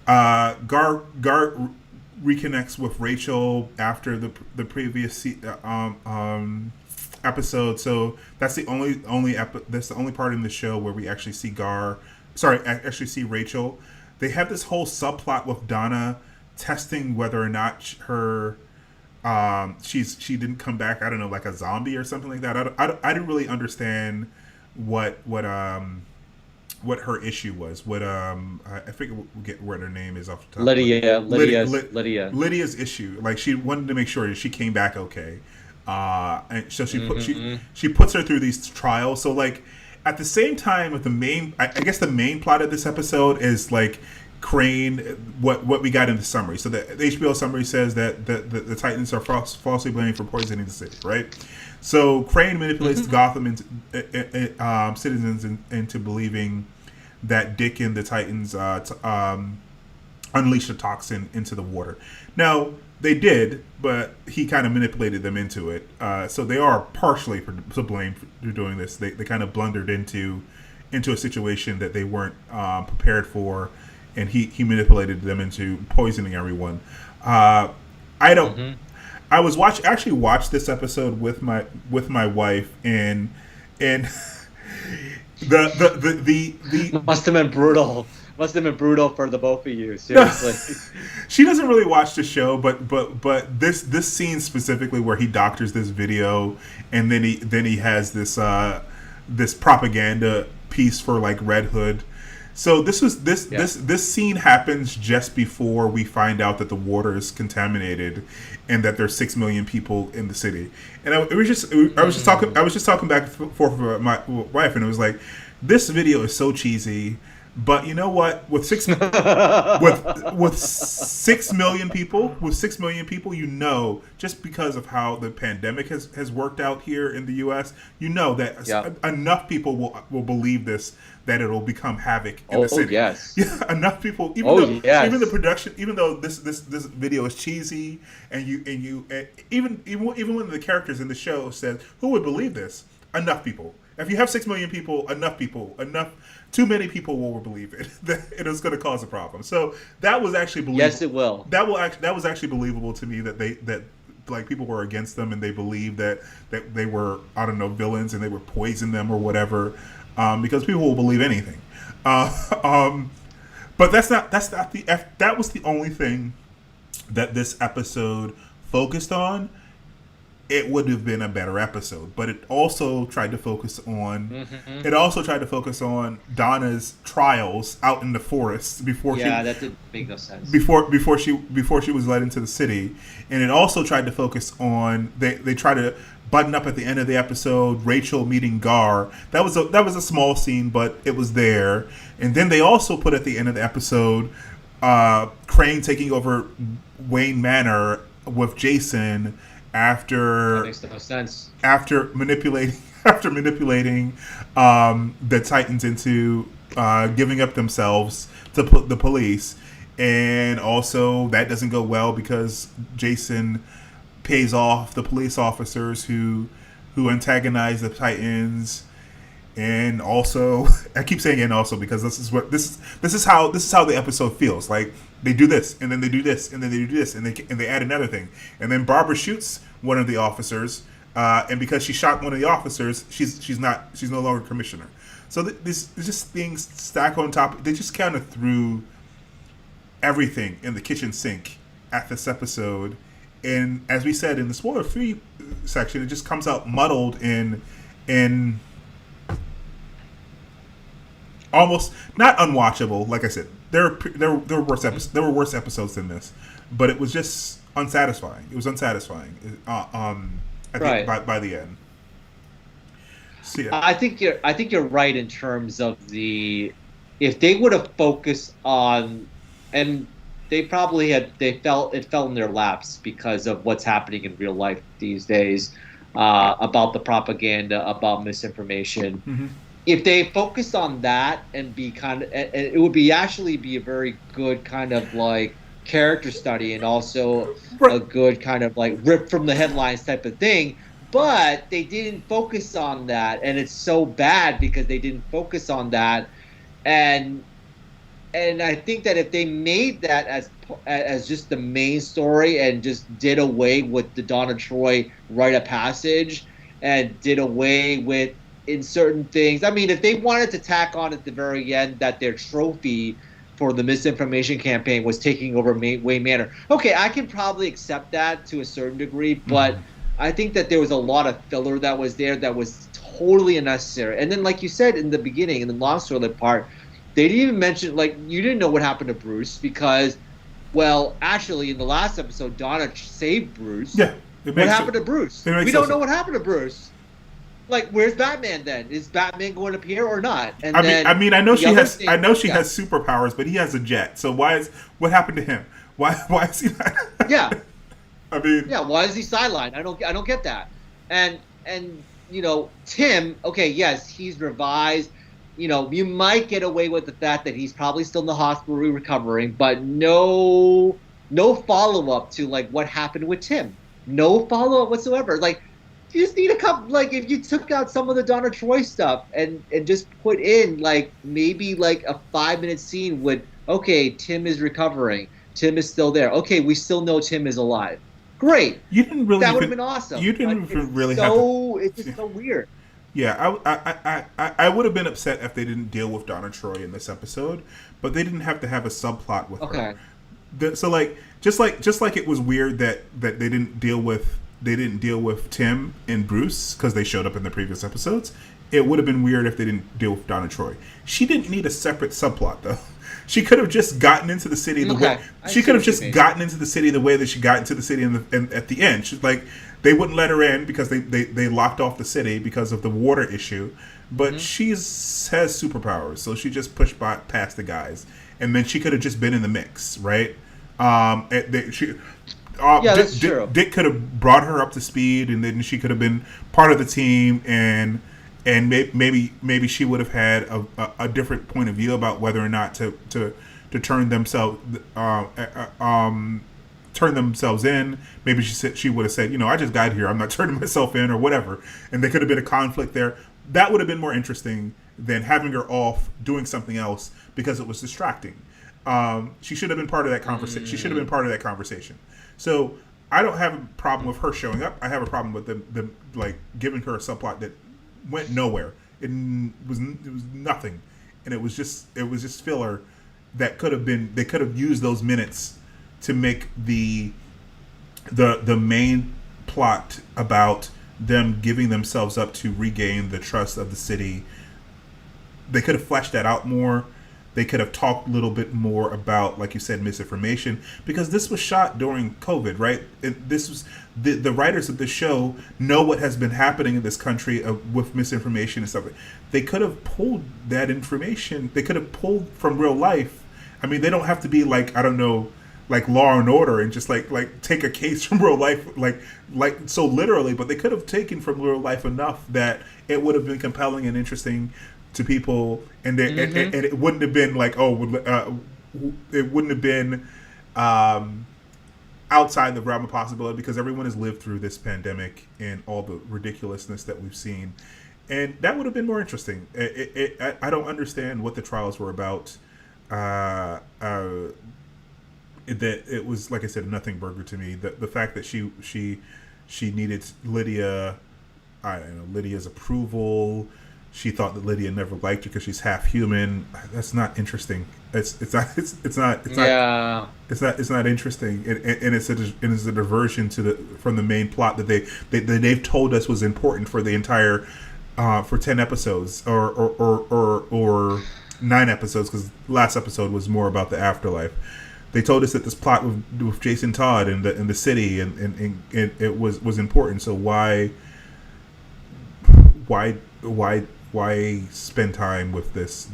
Gar reconnects with Rachel after the previous episode. So that's the only part in the show where we actually see actually see Rachel. They have this whole subplot with Donna testing whether or not she didn't come back. I don't know, like a zombie or something like that. I didn't really understand what her issue was. I forget what her name is off the top. Lydia's issue. Like, she wanted to make sure that she came back okay, and so she puts her through these trials. So like at the same time with the main, I guess the main plot of this episode is like Crane. What we got in the summary. So the HBO summary says that the Titans are falsely blamed for poisoning the city, right? So Crane manipulates Gotham citizens into believing that Dick and the Titans unleashed a toxin into the water. Now, they did, but he kind of manipulated them into it. So they are partially to blame for doing this. They kind of blundered into a situation that they weren't prepared for, and he manipulated them into poisoning everyone. I actually watched this episode with my wife, and the must have been brutal. Must have been brutal for the both of you. Seriously. She doesn't really watch the show, but this scene specifically where he doctors this video, and then he has this this propaganda piece for like Red Hood. So this scene happens just before we find out that the water is contaminated, and that there's 6 million people in the city. And I was just talking back and forth with my wife, and it was like, this video is so cheesy. But you know what? With 6 million people, you know, just because of how the pandemic has worked out here in the U.S., you know that enough people will believe this, that it'll become havoc in the city. Yes. Yeah, enough people. Even the production, even though this video is cheesy, and even when the characters in the show said, "Who would believe this?" Enough people. If you have 6 million people, too many people will believe it. It is going to cause a problem. So that was actually believable. Yes, it will. That was actually believable to me, that like people were against them, and they believed that they were, I don't know, villains, and they would poison them or whatever, because people will believe anything. But that was the only thing that this episode focused on. It would have been a better episode, but it also tried to focus on Donna's trials out in the forest that didn't make no sense before she was led into the city, and it also tried to focus on they try to button up at the end of the episode Rachel meeting Gar. That was a small scene, but it was there. And then they also put at the end of the episode Crane taking over Wayne Manor with Jason. That makes no sense. After manipulating the Titans into giving up themselves to put the police, and also that doesn't go well because Jason pays off the police officers who antagonize the Titans. And also, I keep saying "and also" because this is how the episode feels. Like they do this, and then they do this, and then they do this, and they add another thing, and then Barbara shoots one of the officers, and because she shot one of the officers, she's no longer commissioner. So this just things stack on top. They just kind of threw everything in the kitchen sink at this episode, and as we said in the spoiler-free section, it just comes out muddled in almost not unwatchable. Like I said, there were worse episodes than this, but it was just unsatisfying. It was unsatisfying. I think by the end. So, yeah. I think you're right in terms of if they would have focused on, and they probably it fell in their laps because of what's happening in real life these days, about the propaganda, about misinformation. Mm-hmm. If they focused on that and it would be a very good kind of like character study, and also a good kind of like rip from the headlines type of thing. But they didn't focus on that, and it's so bad because they didn't focus on that. And I think that if they made that as just the main story and just did away with the Donna Troy rite of passage and did away with in certain things. I mean, if they wanted to tack on at the very end that their trophy for the misinformation campaign was taking over Wayne Manor, okay, I can probably accept that to a certain degree, but I think that there was a lot of filler that was there that was totally unnecessary. And then, like you said in the beginning, in the long story part, they didn't even mention, like, you didn't know what happened to Bruce because, well, actually, in the last episode, Donna saved Bruce. Yeah. What happened to Bruce? We don't know what happened to Bruce. Like, where's Batman then? Is Batman going up here or not? And I know she has superpowers, but he has a jet. So what happened to him? Why is he not? Yeah. I mean, yeah. Why is he sidelined? I don't get that. And you know, Tim. Okay, yes, he's revised. You know, you might get away with the fact that he's probably still in the hospital recovering, but no follow up to like what happened with Tim. No follow up whatsoever. Like, you just need a couple. Like, if you took out some of the Donna Troy stuff and just put in like maybe like a 5-minute scene with, okay, Tim is recovering. Tim is still there. Okay, we still know Tim is alive. great. You didn't really. That would have been awesome. You didn't really have to. It's just so weird. Yeah, I would have been upset if they didn't deal with Donna Troy in this episode, but they didn't have to have a subplot with her. So like just like it was weird that they didn't deal with Tim and Bruce because they showed up in the previous episodes. It would have been weird if they didn't deal with Donna Troy. She didn't need a separate subplot though. She could have just gotten into the city the way she could have just gotten into the city the way that she got into the city at the end. She's like, they wouldn't let her in because they locked off the city because of the water issue. But she has superpowers, so she just pushed past the guys, and then she could have just been in the mix, right? That's true. Dick could have brought her up to speed, and then she could have been part of the team, and maybe she would have had a different point of view about whether or not to turn themselves in. Maybe she would have said, I just got here, I'm not turning myself in, or whatever. And there could have been a conflict there. That would have been more interesting than having her off doing something else because it was distracting. She should have been part of that conversation. She should have been part of that conversation. So I don't have a problem with her showing up. I have a problem with them like giving her a subplot that went nowhere. It was nothing, and it was just filler. That could have been. They could have used those minutes to make the main plot about them giving themselves up to regain the trust of the city. They could have fleshed that out more. They could have talked a little bit more about, like you said, misinformation, because this was shot during COVID, right? This was the writers of the show know what has been happening in this country with misinformation and stuff. They could have pulled that information. They could have pulled from real life. I mean, they don't have to be like, I don't know, like Law and Order and just like take a case from real life, like so literally. But they could have taken from real life enough that it would have been compelling and interesting to people, and and it wouldn't have been like, it wouldn't have been outside the realm of possibility, because everyone has lived through this pandemic and all the ridiculousness that we've seen, and that would have been more interesting. I don't understand what the trials were about. That it was, like I said, a nothing burger to me. The fact that she needed Lydia's approval. She thought that Lydia never liked her because she's half human. That's not interesting. It's not interesting. And it's a diversion from the main plot that they've told us was important for the entire for 10 episodes or 9 episodes, because last episode was more about the afterlife. They told us that this plot with Jason Todd and the city and it was important. So why spend time with this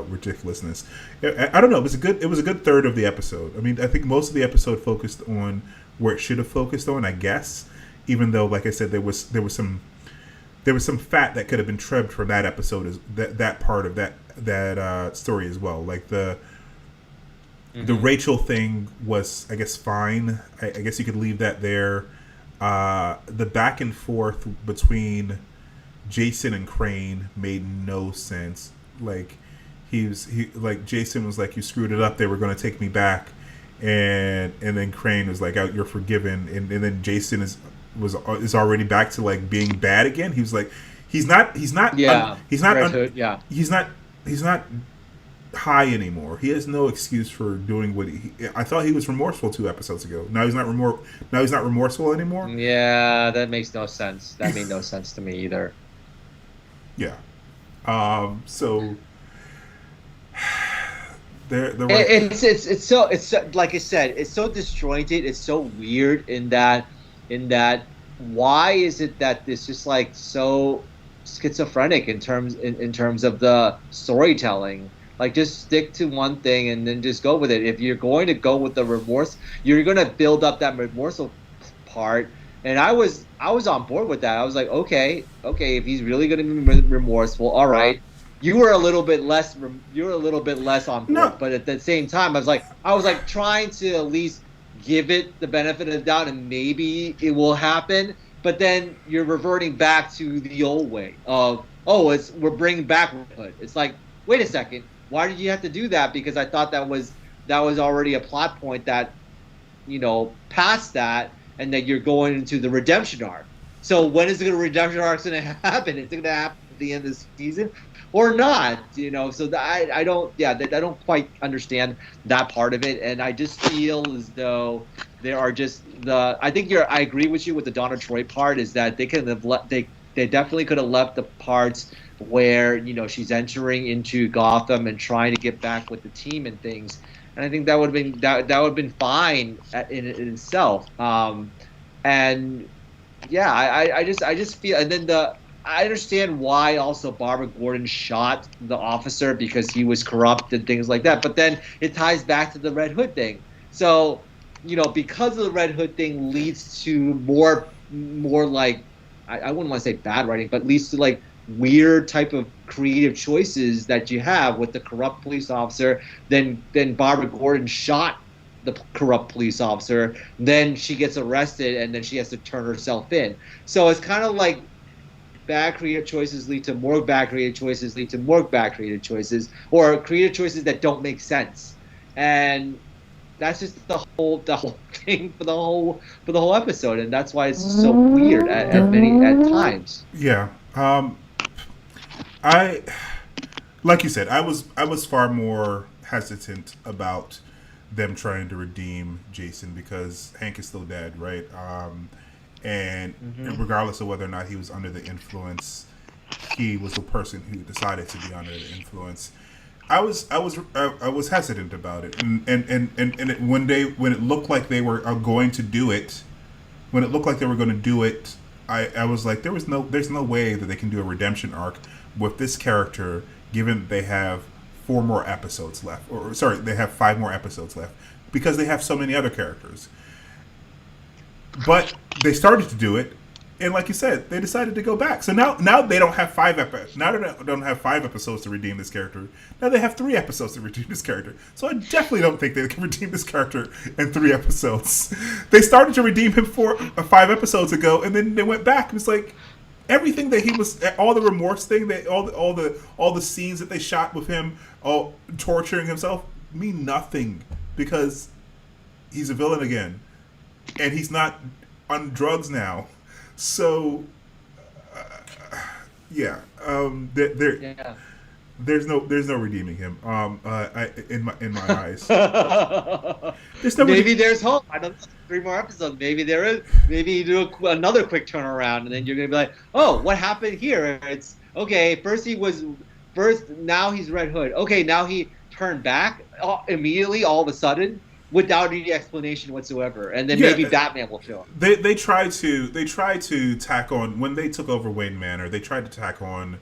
ridiculousness? I don't know. It was a good third of the episode. I mean, I think most of the episode focused on where it should have focused on, I guess. Even though, like I said, there was some fat that could have been trimmed from that episode, that part of that story as well. Like the Rachel thing was, I guess, fine. I guess you could leave that there. The back and forth between Jason and Crane made no sense. Like Jason was like, you screwed it up, they were going to take me back, and then Crane was like, you're forgiven, and then Jason is already back to like being bad again. He was like, he's not high anymore. He has no excuse for doing what I thought he was remorseful 2 episodes ago. Now he's not remorseful anymore. Yeah, that makes no sense. That made no sense to me either. Yeah. So it's so like I said, it's so disjointed. It's so weird in that why is it that it's just like so schizophrenic in terms of the storytelling? Like, just stick to one thing and then just go with it. If you're going to go with the remorse, you're going to build up that remorseful part. And I was on board with that. I was like, okay, if he's really going to be remorseful, all right. You were a little bit less on board, no. But at the same time, I was like trying to at least give it the benefit of the doubt, and maybe it will happen. But then you're reverting back to the old way of, we're bringing back Hood. It's like, wait a second. Why did you have to do that? Because I thought that was already a plot point that, past that, and that you're going into the redemption arc. So when is the redemption arc going to happen? Is it going to happen at the end of the season or not? So I don't quite understand that part of it, and I just feel as though there are just I agree with you with the Donna Troy part, is that they could have they definitely could have left the parts where she's entering into Gotham and trying to get back with the team and things, and I think that would have been that would have been fine in itself. And yeah, I just feel, and then I understand why also Barbara Gordon shot the officer, because he was corrupt and things like that. But then it ties back to the Red Hood thing. So, because of the Red Hood thing leads to more like, I wouldn't want to say bad writing, but leads to like weird type of creative choices that you have with the corrupt police officer. Then Barbara Gordon shot the corrupt police officer. Then she gets arrested, and then she has to turn herself in. So it's kind of like bad creative choices lead to more bad creative choices, lead to more bad creative choices, or creative choices that don't make sense. And that's just the whole thing for the whole episode, and that's why it's so weird at times. Yeah. I like you said, I was far more hesitant about them trying to redeem Jason, because Hank is still dead, right? And regardless of whether or not he was under the influence, he was the person who decided to be under the influence. I was hesitant about it, and when it looked like they were going to do it, I was like, there's no way that they can do a redemption arc with this character, given they have 4 more episodes left, they have 5 more episodes left, because they have so many other characters. But they started to do it, and like you said, they decided to go back. So now they don't have 5 episodes. Now they don't have 5 episodes to redeem this character. Now they have 3 episodes to redeem this character. So I definitely don't think they can redeem this character in 3 episodes. They started to redeem him 5 episodes ago, and then they went back. It was like everything that he was, all the remorse thing, that all the scenes that they shot with him, all torturing himself, mean nothing, because he's a villain again, and he's not on drugs now. So, yeah, there's no redeeming him. In my eyes, maybe there's hope. I don't know. 3 more episodes. Maybe there is. Maybe you do another quick turnaround, and then you're gonna be like, oh, what happened here? It's okay. First, now he's Red Hood. Okay, now he turned back immediately, all of a sudden, without any explanation whatsoever, and then maybe Batman will show up. They tried to tack on, when they took over Wayne Manor, they tried to tack on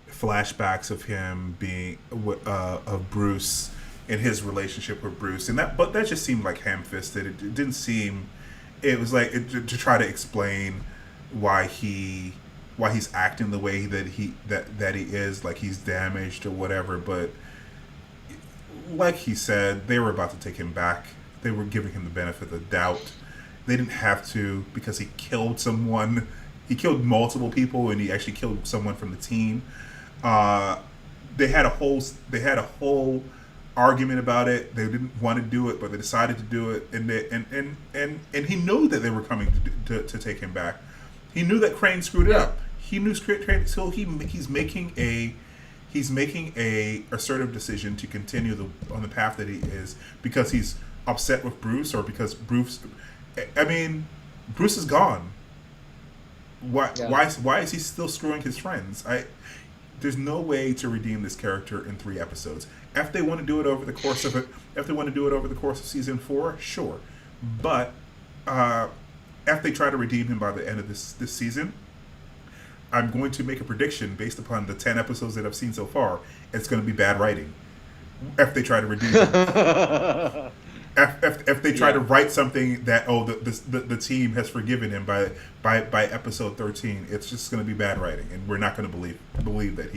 flashbacks of him being of Bruce and his relationship with Bruce, but that just seemed like ham-fisted. It didn't seem. It was like to try to explain why he's acting the way that he is, like he's damaged or whatever, but. Like he said, they were about to take him back. They were giving him the benefit of the doubt. They didn't have to, because he killed someone. He killed multiple people, and he actually killed someone from the team. They had a whole argument about it. They didn't want to do it, but they decided to do it. And he knew that they were coming to take him back. He knew that Crane screwed it up. He knew Crane, so he's making a assertive decision to continue on the path that he is, because he's upset with Bruce, or because Bruce is gone. Why is he still screwing his friends? There's no way to redeem this character in 3 episodes. If they want to do it over the course of season 4, sure. But if they try to redeem him by the end of this season, I'm going to make a prediction based upon the 10 episodes that I've seen so far. It's going to be bad writing if they try to redeem him. If they try to write something that the team has forgiven him by episode 13, it's just going to be bad writing, and we're not going to believe that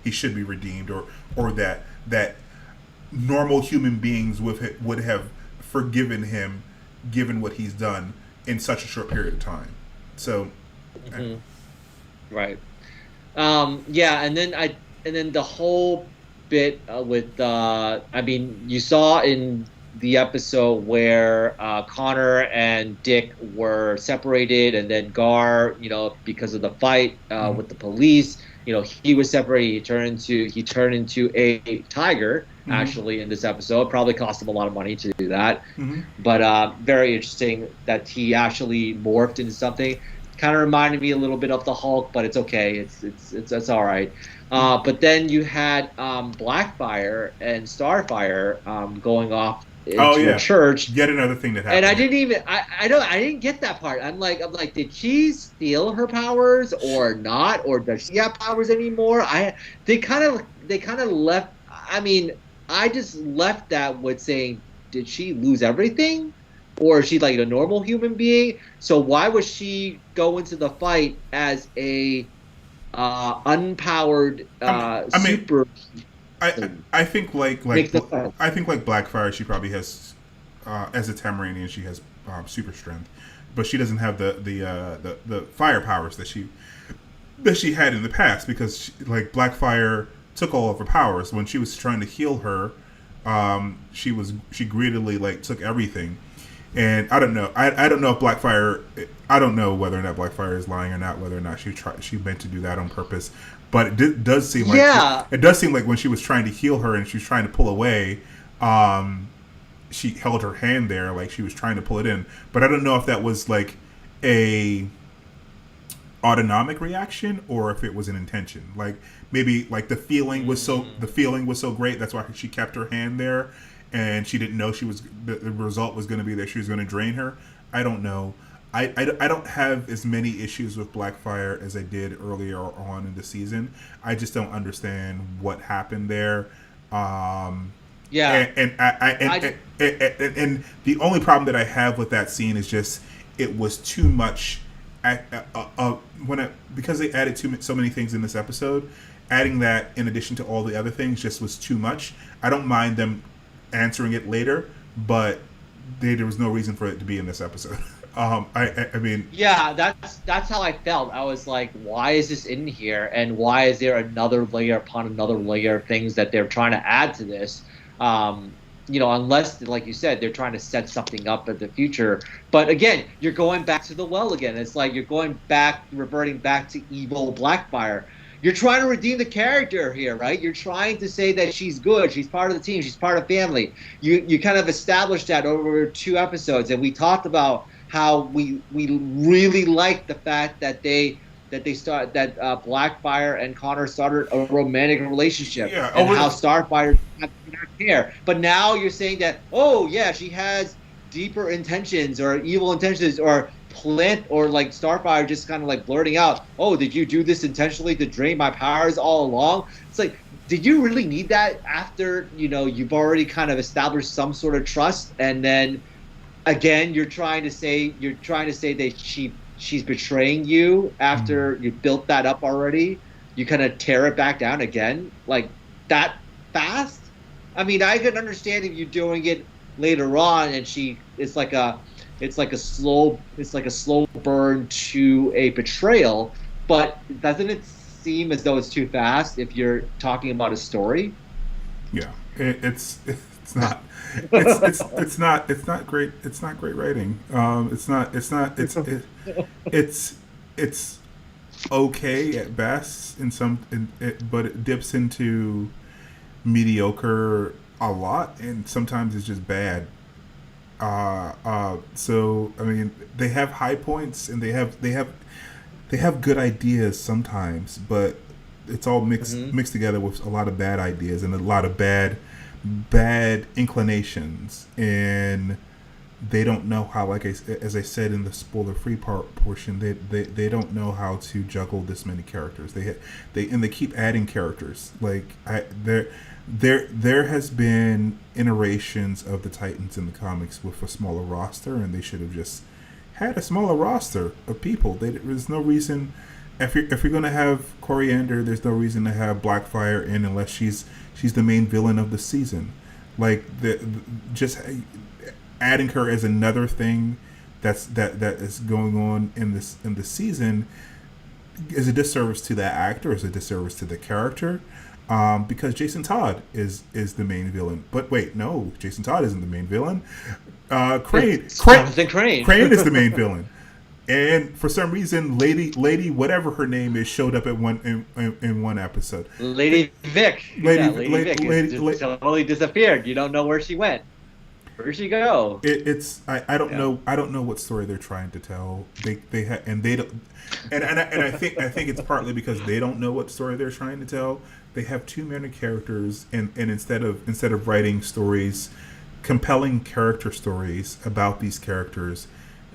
he should be redeemed, or that normal human beings would have forgiven him given what he's done in such a short period of time. So. Right. And then the whole bit with you saw in the episode where Connor and Dick were separated, and then Gar, because of the fight with the police, he was separated. He turned into a tiger. Actually, in this episode, probably cost him a lot of money to do that. But very interesting that he actually morphed into something. Kind of reminded me a little bit of the Hulk, but it's okay. It's all right. But then you had Blackfire and Starfire going off into a church. Yet another thing that happened. And I didn't get that part. I'm like, did she steal her powers or not, or does she have powers anymore? They kind of left. I mean, I just left that with saying, did she lose everything? Or is she like a normal human being? So why would she go into the fight as a unpowered super? I think like Blackfire, she probably has as a Tamaranian, she has super strength, but she doesn't have the fire powers that she had in the past, because Blackfire took all of her powers when she was trying to heal her. She greedily took everything. And I don't know. I don't know if Blackfire. I don't know whether or not Blackfire is lying or not. Whether or not she meant to do that on purpose. But it does seem like it does seem like when she was trying to heal her and she was trying to pull away, she held her hand there like she was trying to pull it in. But I don't know if that was like a autonomic reaction or if it was an intention. Like maybe the feeling was so great, that's why she kept her hand there. And she didn't know the result was going to be that she was going to drain her. I don't know. I don't have as many issues with Blackfire as I did earlier on in the season. I just don't understand what happened there. And the only problem that I have with that scene is just it was too much. Because they added so many things in this episode, adding that in addition to all the other things just was too much. I don't mind them answering it later, but there was no reason for it to be in this episode. I mean, yeah, that's how I felt. I was like, why is this in here, and why is there another layer upon another layer of things that they're trying to add to this? Unless, like you said, they're trying to set something up in the future. But again, you're going back to the well again. It's like you're reverting back to evil Blackfire. You're trying to redeem the character here, right? You're trying to say that she's good. She's part of the team. She's part of family. You kind of established that over 2 episodes, and we talked about how we really liked the fact that Blackfire and Connor started a romantic relationship, and how Starfire did not care. But now you're saying that, she has deeper intentions or evil intentions, or Clint or Starfire just kind of blurting out, "Oh, did you do this intentionally to drain my powers all along?" It's like, did you really need that after you've already kind of established some sort of trust, and then again you're trying to say that she's betraying you after you built that up already? You kind of tear it back down again like that fast? I mean, I could understand if you're doing it later on and it's like a slow burn to a betrayal, but doesn't it seem as though it's too fast if you're talking about a story? Yeah, it's not. It's not great. It's not great writing. It's okay at best but it dips into mediocre a lot, and sometimes it's just bad. So I mean, they have high points and they have good ideas sometimes, but it's all mixed together with a lot of bad ideas and a lot of bad inclinations, and they don't know how, as I said in the spoiler-free portion, they don't know how to juggle this many characters. They keep adding characters. There has been iterations of the Titans in the comics with a smaller roster, and they should have just had a smaller roster of people. There's no reason, if you're going to have Koriand'r, there's no reason to have Blackfire in unless she's the main villain of the season. Just adding her as another thing that is going on in the season is a disservice to that actor, is a disservice to the character. because Jason Todd is the main villain. But wait, no, Jason Todd isn't the main villain. Crane is the main villain. And for some reason, Lady, whatever her name is, showed up in one episode. Lady Vic. Vic totally disappeared. You don't know where she went. Where'd she go? I don't know. I don't know what story they're trying to tell. They don't. And I think it's partly because they don't know what story they're trying to tell. They have too many characters, and instead of writing stories, compelling character stories about these characters,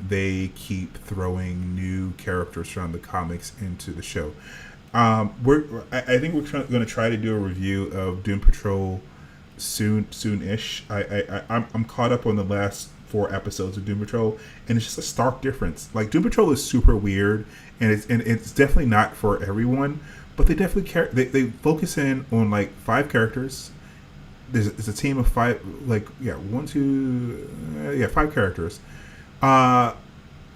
they keep throwing new characters from the comics into the show. I think we're going to try to do a review of Doom Patrol soon-ish. I'm caught up on the last 4 episodes of Doom Patrol, and it's just a stark difference. Like, Doom Patrol is super weird, and it's definitely not for everyone. But they definitely they focus in on like 5 characters. There's a team of 5, like 5 characters.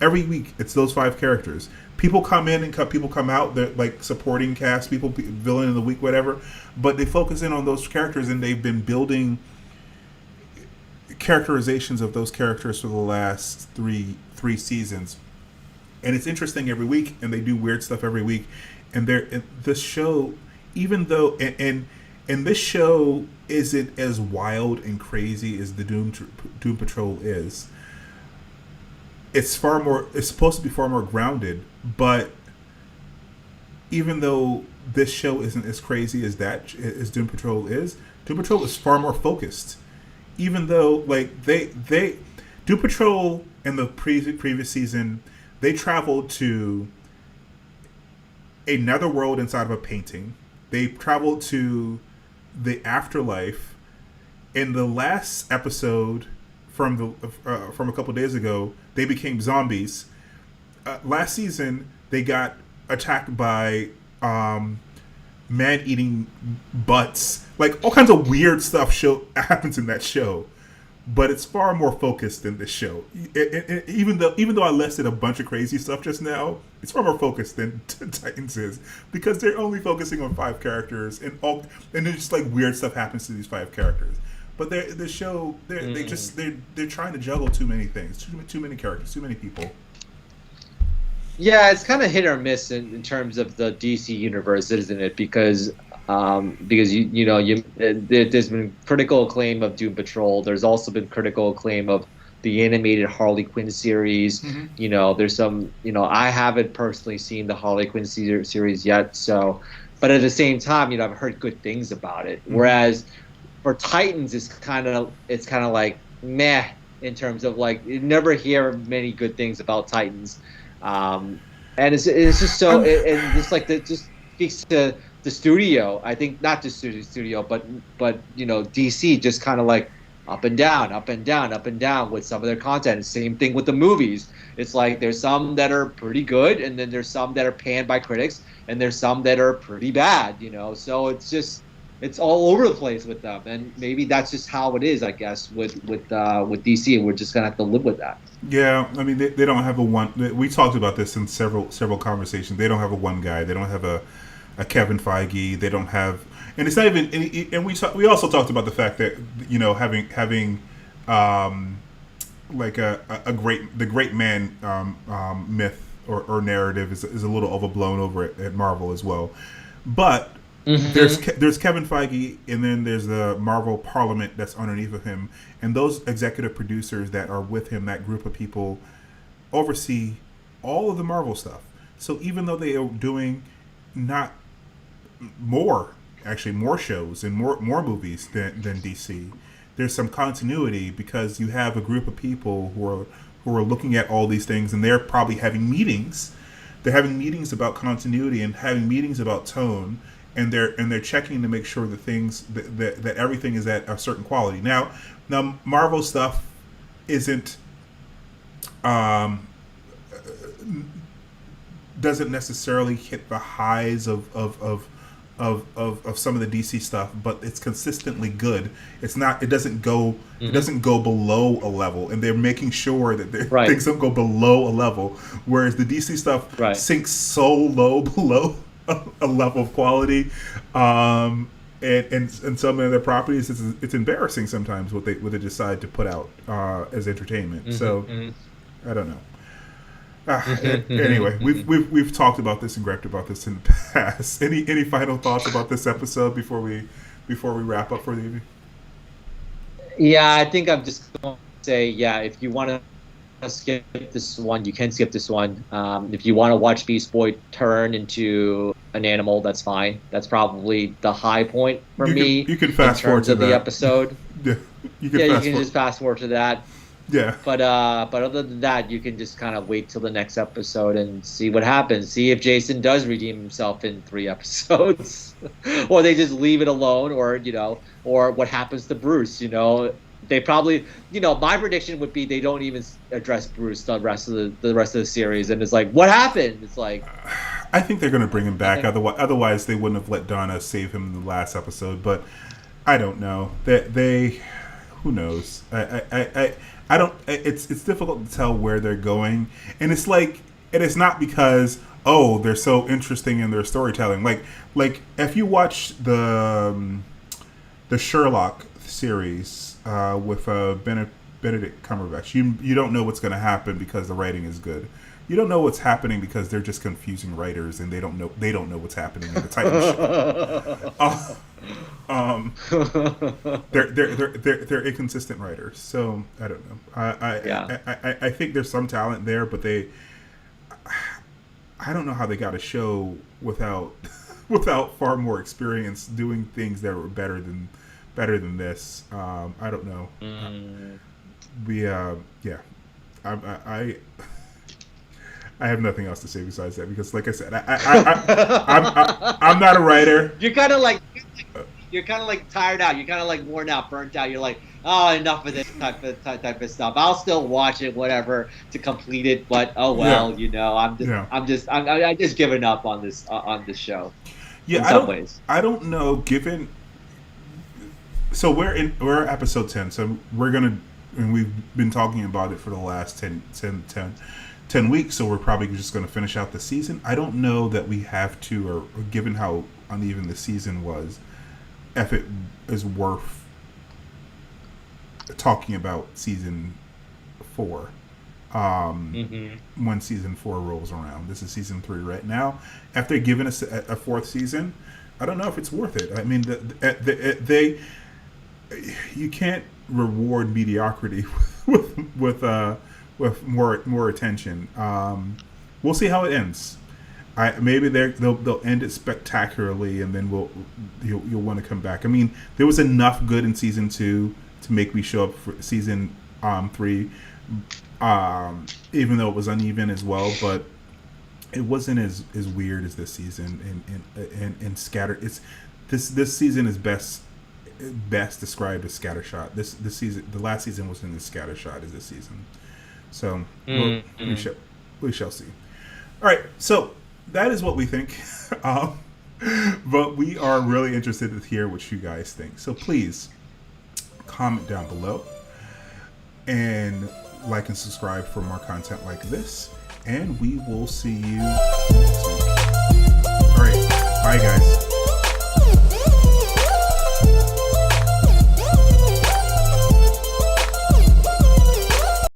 Every week, it's those 5 characters. People come in and people come out. They're like supporting cast, villain of the week, whatever. But they focus in on those characters, and they've been building characterizations of those characters for the last three seasons. And it's interesting every week, and they do weird stuff every week. And this show, even though and this show isn't as wild and crazy as the Doom Patrol is. It's supposed to be far more grounded, but even though this show isn't as crazy as Doom Patrol is far more focused. Even though like Doom Patrol in the previous season, they traveled to another world inside of a painting. They traveled to the afterlife. In the last episode from a couple days ago, they became zombies. Last season, they got attacked by man-eating butts. Like, all kinds of weird stuff happens in that show. But it's far more focused than this show. Even though I listed a bunch of crazy stuff just now, it's far more focused than Titans is, because they're only focusing on 5 characters, and then just like weird stuff happens to these 5 characters. But the show, they're trying to juggle too many things, too many characters, too many people. Yeah, it's kind of hit or miss in terms of the DC universe, isn't it? Because there's been critical acclaim of Doom Patrol. There's also been critical acclaim of the animated Harley Quinn series. Mm-hmm. There's some. I haven't personally seen the Harley Quinn series yet. So, but at the same time, I've heard good things about it. Mm-hmm. Whereas for Titans, it's kind of like meh in terms of like you never hear many good things about Titans, and it's just so and just like that just speaks to the studio. I think not just studio, but DC just kind of like up and down with some of their content. Same thing with the movies. It's like there's some that are pretty good, and then there's some that are panned by critics, and there's some that are pretty bad. So it's all over the place with them, and maybe that's just how it is, I guess, with DC, and we're just gonna have to live with that. Yeah, I mean they don't have a one. We talked about this in several conversations. They don't have a one guy. They don't have a Kevin Feige. They don't have, and it's not even. And we also talked about the fact that having like the great man myth or narrative is a little overblown over at Marvel as well. But mm-hmm. there's Kevin Feige, and then there's the Marvel Parliament that's underneath of him, and those executive producers that are with him, that group of people, oversee all of the Marvel stuff. So even though they are doing not more shows and more movies than DC, there's some continuity because you have a group of people who are looking at all these things, and they're probably having meetings. They're having meetings about continuity and having meetings about tone, and they're checking to make sure that things that everything is at a certain quality. Now Marvel stuff isn't doesn't necessarily hit the highs of some of the DC stuff, but it's consistently good. It doesn't go below a level, and they're making sure that things don't go below a level. Whereas the DC stuff sinks so low below a level of quality, and some of their properties, it's embarrassing sometimes what they decide to put out as entertainment. So I don't know. Anyway, we've talked about this and griped about this in the past. Any final thoughts about this episode before we wrap up for the evening? Yeah, I think I'm just going to say, if you want to skip this one, you can skip this one. If you want to watch Beast Boy turn into an animal, that's fine. That's probably the high point for me. You can fast forward to the episode. You can just fast forward to that. Yeah. But other than that, you can just kind of wait till the next episode and see what happens. See if Jason does redeem himself in 3 episodes, or they just leave it alone, or or what happens to Bruce. They probably, my prediction would be they don't even address Bruce the rest of the series, and it's like, what happened? It's like, I think they're going to bring him back. Otherwise, they wouldn't have let Donna save him in the last episode. But I don't know. They who knows? I don't. It's difficult to tell where they're going, and it's like, and it's not because they're so interesting in their storytelling. Like if you watch the Sherlock series with Benedict Cumberbatch, you don't know what's going to happen because the writing is good. You don't know what's happening because they're just confusing writers and they don't know what's happening in the Titan show. They're inconsistent writers, so I don't know. I think there's some talent there, but I don't know how they got a show without far more experience doing things that were better than this. I don't know. I have nothing else to say besides that, because, like I said, I'm not a writer. You're kind of like tired out. You're kind of like worn out, burnt out. You're like, oh, enough of this type of stuff. I'll still watch it, whatever, to complete it. But I'm just giving up on this show. Yeah, in some ways. I don't know. Given, so we're episode 10. So and we've been talking about it for the last 10 weeks, so we're probably just going to finish out the season. I don't know that we have to, or given how uneven the season was, if it is worth talking about season 4 when season 4 rolls around. This is season 3 right now. After giving us a 4th season, I don't know if it's worth it. I mean, you can't reward mediocrity with more attention. We'll see how it ends. Maybe they'll end it spectacularly, and then you'll want to come back. I mean, there was enough good in season 2 to make me show up for season 3, even though it was uneven as well. But it wasn't as weird as this season and scattered. This season is best described as scattershot. This season, the last season, wasn't as scattershot as this season. So we shall see. All right, so that is what we think. But we are really interested to hear what you guys think. So please comment down below and like and subscribe for more content like this. And we will see you next week. All right, bye guys.